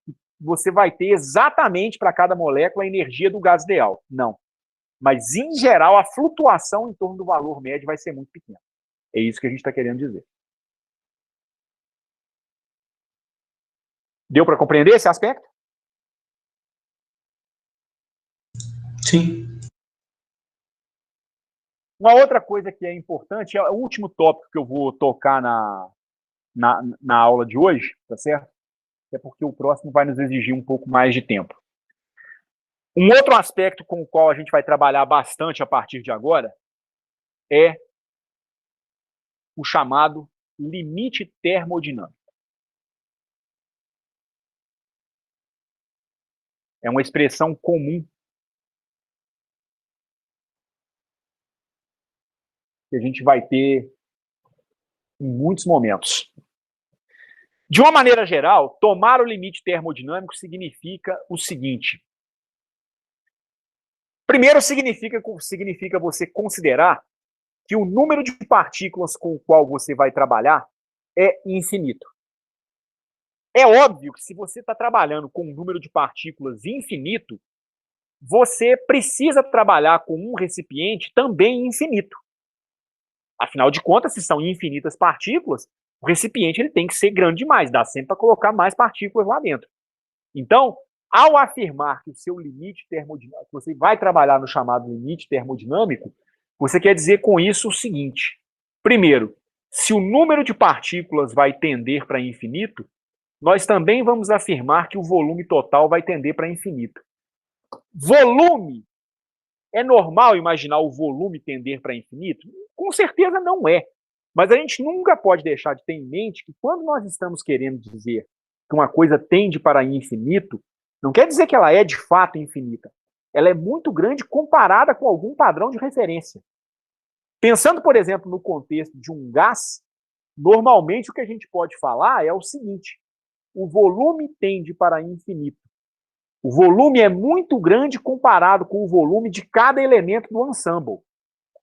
que você vai ter exatamente para cada molécula a energia do gás ideal. Não. Mas, em geral, a flutuação em torno do valor médio vai ser muito pequena. É isso que a gente está querendo dizer. Deu para compreender esse aspecto? Sim. Uma outra coisa que é importante, é o último tópico que eu vou tocar na aula de hoje, tá certo? É porque o próximo vai nos exigir um pouco mais de tempo. Um outro aspecto com o qual a gente vai trabalhar bastante a partir de agora é o chamado limite termodinâmico. É uma expressão comum que a gente vai ter em muitos momentos. De uma maneira geral, tomar o limite termodinâmico significa o seguinte. Primeiro, significa você considerar que o número de partículas com o qual você vai trabalhar é infinito. É óbvio que se você está trabalhando com um número de partículas infinito, você precisa trabalhar com um recipiente também infinito. Afinal de contas, se são infinitas partículas, o recipiente ele tem que ser grande demais, dá sempre para colocar mais partículas lá dentro. Então, ao afirmar que o seu limite termodinâmico, você vai trabalhar no chamado limite termodinâmico, você quer dizer com isso o seguinte. Primeiro, se o número de partículas vai tender para infinito, nós também vamos afirmar que o volume total vai tender para infinito. Volume, é normal imaginar o volume tender para infinito? Com certeza não é. Mas a gente nunca pode deixar de ter em mente que quando nós estamos querendo dizer que uma coisa tende para infinito, não quer dizer que ela é de fato infinita. Ela é muito grande comparada com algum padrão de referência. Pensando, por exemplo, no contexto de um gás, normalmente o que a gente pode falar é o seguinte: o volume tende para infinito. O volume é muito grande comparado com o volume de cada elemento do ensemble.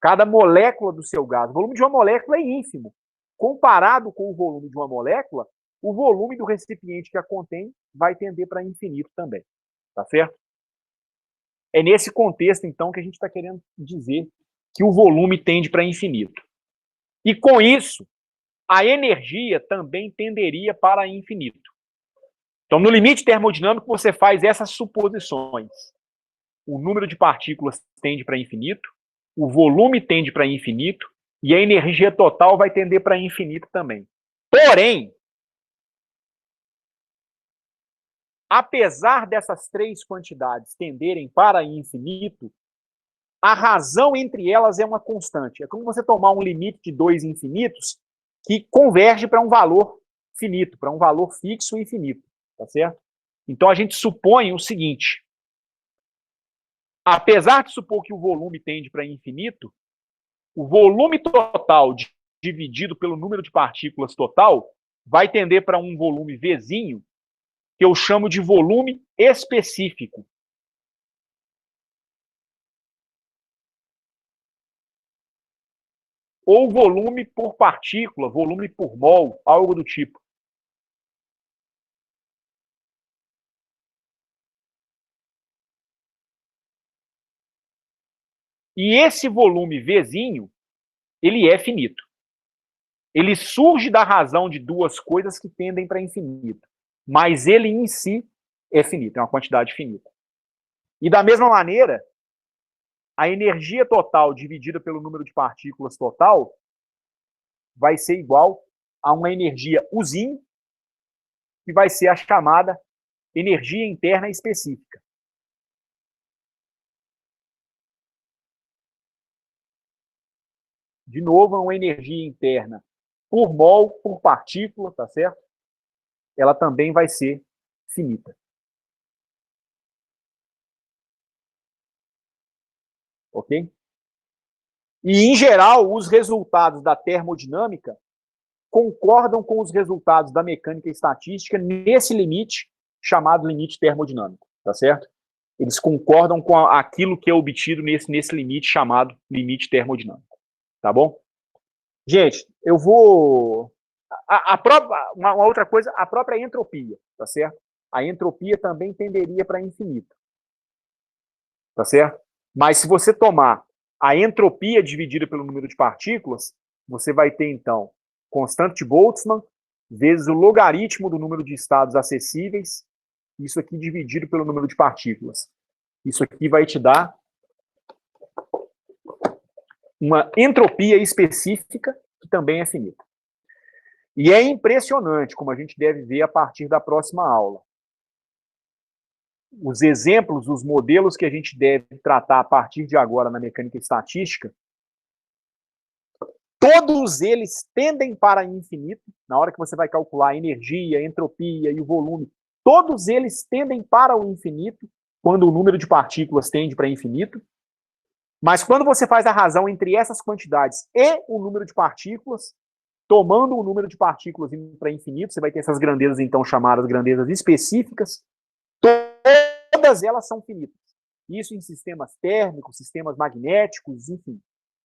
Cada molécula do seu gás. O volume de uma molécula é ínfimo. Comparado com o volume de uma molécula, o volume do recipiente que a contém vai tender para infinito também. Tá certo? É nesse contexto, então, que a gente está querendo dizer que o volume tende para infinito. E, com isso, a energia também tenderia para infinito. Então, no limite termodinâmico, você faz essas suposições. O número de partículas tende para infinito, o volume tende para infinito e a energia total vai tender para infinito também. Porém, apesar dessas três quantidades tenderem para infinito, a razão entre elas é uma constante. É como você tomar um limite de dois infinitos que converge para um valor finito, para um valor fixo e infinito. Tá certo? Então, a gente supõe o seguinte. Apesar de supor que o volume tende para infinito, o volume total dividido pelo número de partículas total vai tender para um volume Vzinho, que eu chamo de volume específico. Ou volume por partícula, volume por mol, algo do tipo. E esse volume Vzinho, ele é finito. Ele surge da razão de duas coisas que tendem para infinito. Mas ele em si é finito, é uma quantidade finita. E da mesma maneira, a energia total dividida pelo número de partículas total vai ser igual a uma energia U-zinho, que vai ser a chamada energia interna específica. De novo, é uma energia interna por mol, por partícula, tá certo? Ela também vai ser finita. Ok? E, em geral, os resultados da termodinâmica concordam com os resultados da mecânica estatística nesse limite chamado limite termodinâmico, tá certo? Eles concordam com aquilo que é obtido nesse limite chamado limite termodinâmico, tá bom? Gente, eu vou... uma outra coisa, a própria entropia, tá certo? A entropia também tenderia para infinito, tá certo? Mas se você tomar a entropia dividida pelo número de partículas, você vai ter, então, constante de Boltzmann vezes o logaritmo do número de estados acessíveis, isso aqui dividido pelo número de partículas. Isso aqui vai te dar uma entropia específica, que também é finita. E é impressionante, como a gente deve ver a partir da próxima aula. Os exemplos, os modelos que a gente deve tratar a partir de agora na mecânica estatística, todos eles tendem para infinito, na hora que você vai calcular a energia, a entropia e o volume, todos eles tendem para o infinito, quando o número de partículas tende para infinito, mas quando você faz a razão entre essas quantidades e o número de partículas, tomando o número de partículas indo para infinito, você vai ter essas grandezas, então, chamadas grandezas específicas, todas elas são finitas. Isso em sistemas térmicos, sistemas magnéticos, enfim.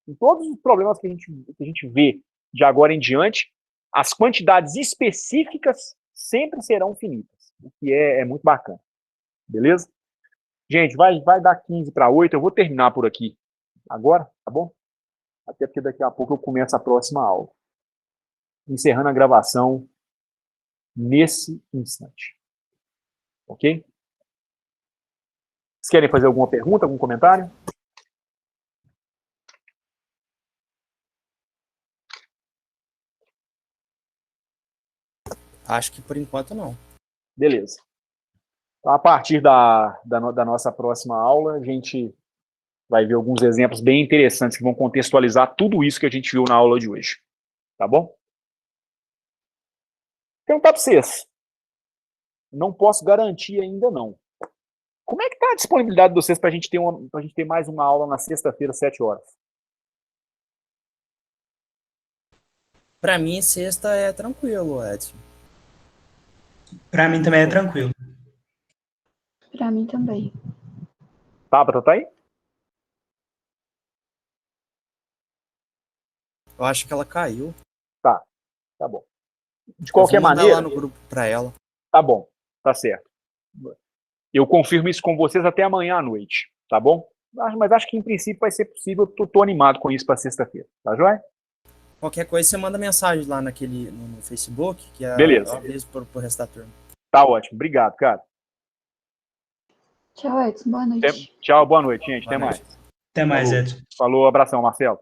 Em todos os problemas que a gente vê de agora em diante, as quantidades específicas sempre serão finitas, o que é muito bacana. Beleza? Gente, vai dar 15 para 8, eu vou terminar por aqui agora, tá bom? Até porque daqui a pouco eu começo a próxima aula. Encerrando a gravação nesse instante. Ok? Vocês querem fazer alguma pergunta, algum comentário? Acho que por enquanto não. Beleza. Então, a partir da nossa próxima aula, a gente vai ver alguns exemplos bem interessantes que vão contextualizar tudo isso que a gente viu na aula de hoje. Tá bom? Perguntar para vocês. Não posso garantir ainda não. Como é que está a disponibilidade de vocês para a gente ter mais uma aula na sexta-feira, às 7 horas? Pra mim, sexta é tranquilo, Edson. Pra mim também é tranquilo. Pra mim também. Tabata, tá aí? Eu acho que ela caiu. Tá bom. De Eu qualquer vou mandar maneira, lá no grupo pra ela. tá bom, tá certo. Eu confirmo isso com vocês até amanhã à noite, tá bom? Mas acho que em princípio vai ser possível, tô animado com isso para sexta-feira, tá joia? Qualquer coisa, você manda mensagem lá no Facebook, que Beleza. eu aviso pro resto da turma. Tá ótimo, obrigado, cara. Tchau, Edson. Boa noite. Tchau, boa noite, gente. Boa Até noite. mais. Até mais, Falou. Edson. Falou, abração, Marcelo.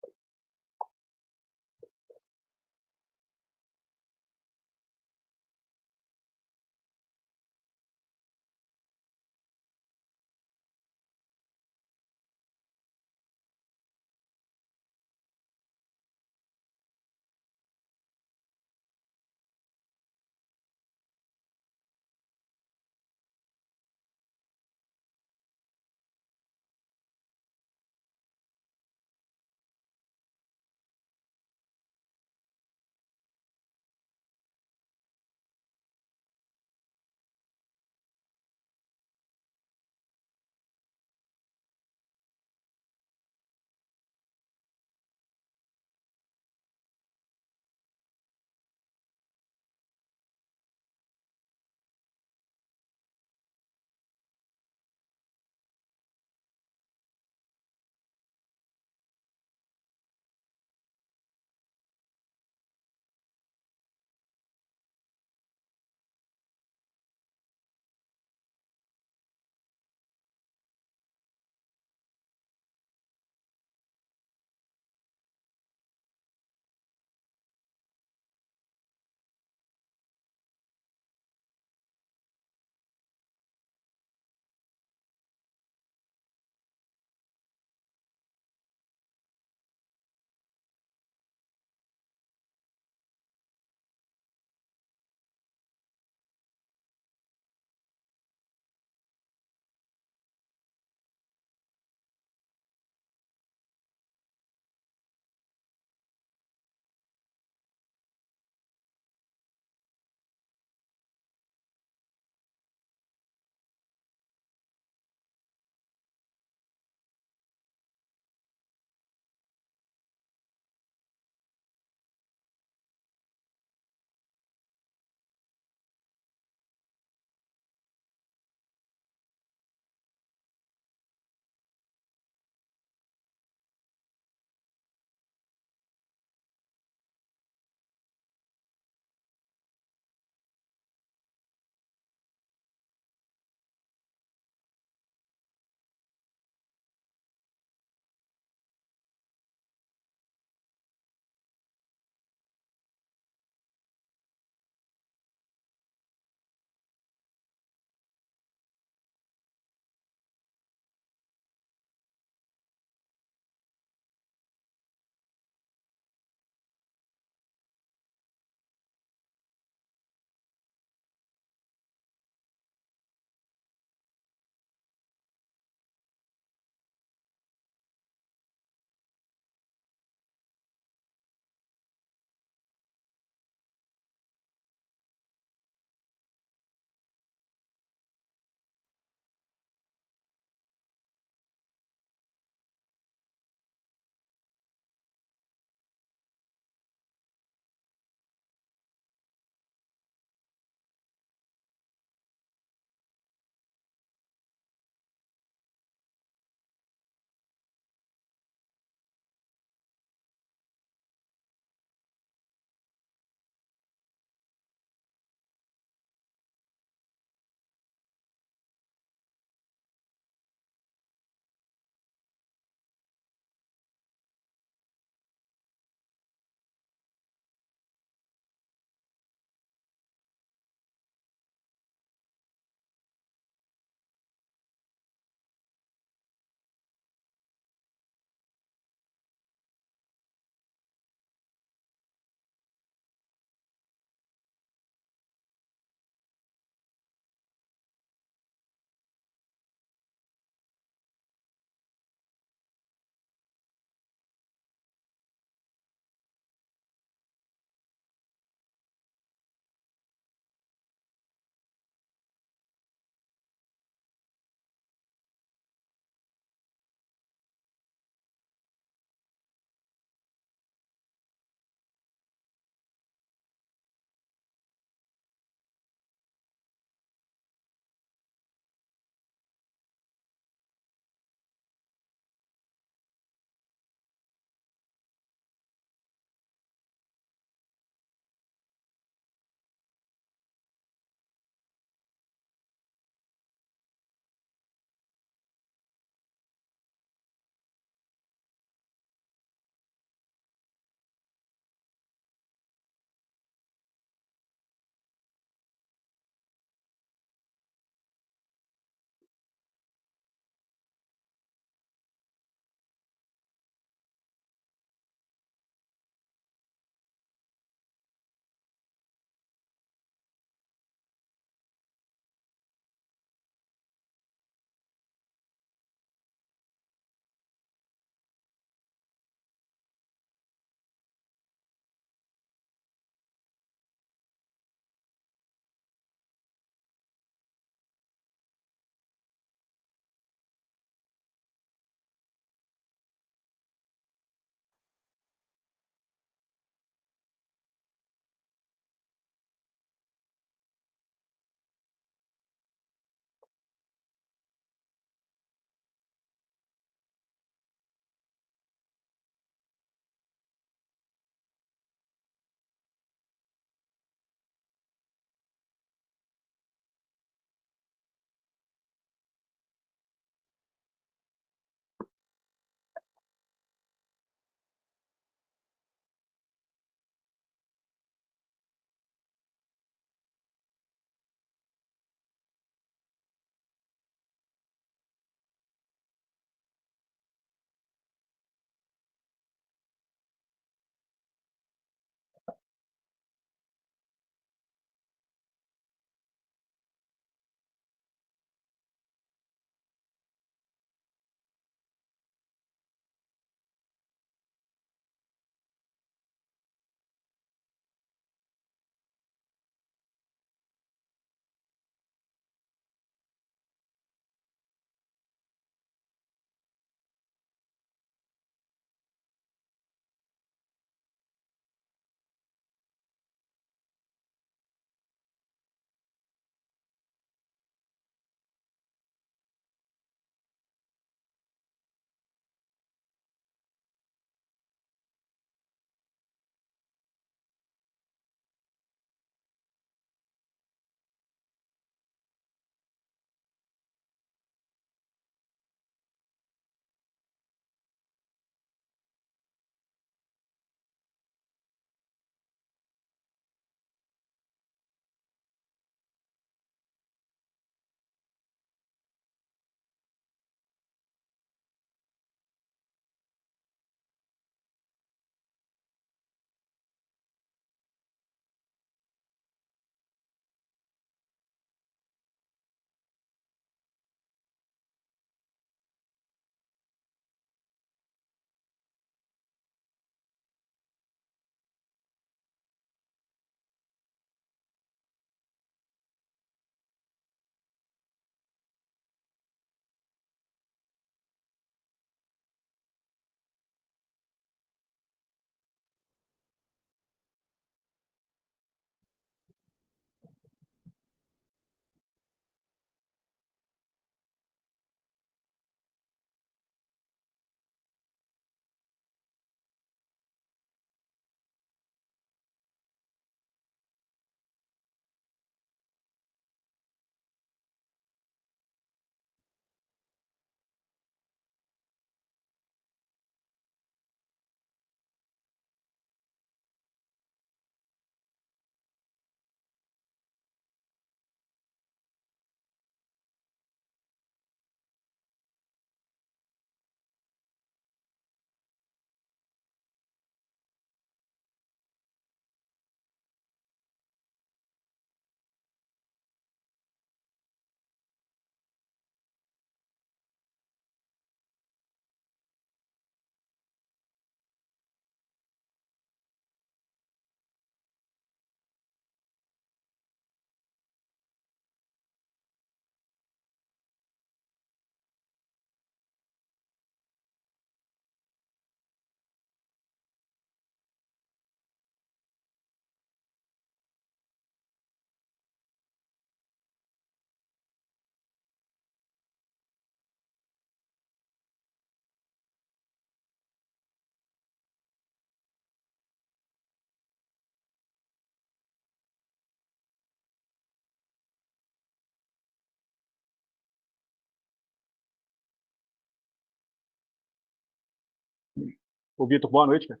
Ô, Vitor, boa noite, cara.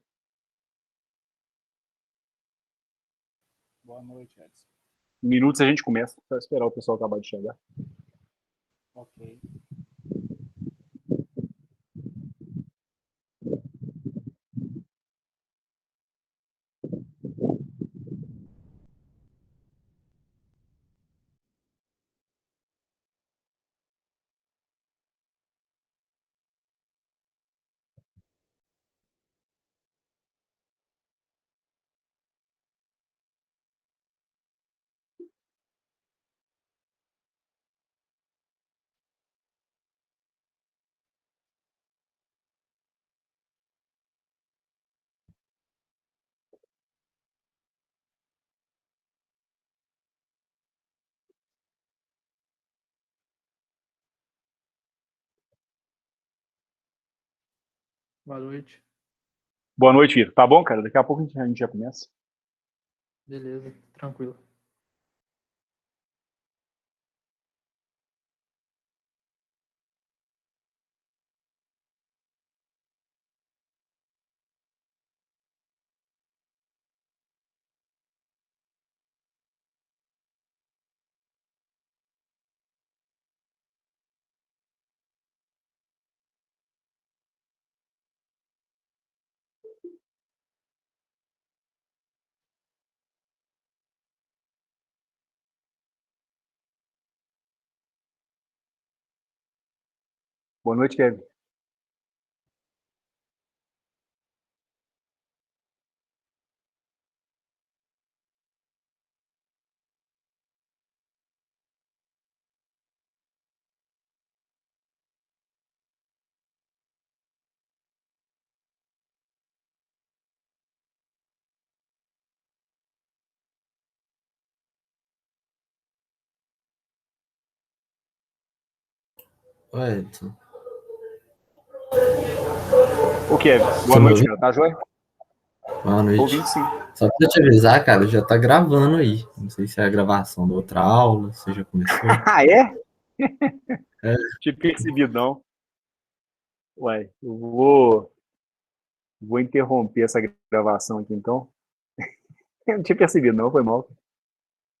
Boa noite, Edson. Em minutos a gente começa. Só esperar o pessoal acabar de chegar. Ok. Boa noite. Boa noite, Vitor. Tá bom, cara? Daqui a pouco a gente já começa. Beleza, tranquilo. Boa noite, Kevin. Oi, Edson. Ô, Kevin, boa Você me noite, ouvindo? cara. Tá joia? Boa noite. Ouvindo sim. Só pra te avisar, cara, já tá gravando aí. Não sei se é a gravação da outra aula, se já começou. Ah, é? É. Tinha percebido, não. Ué, eu vou interromper essa gravação aqui, então. Eu não tinha percebido, não. Foi mal.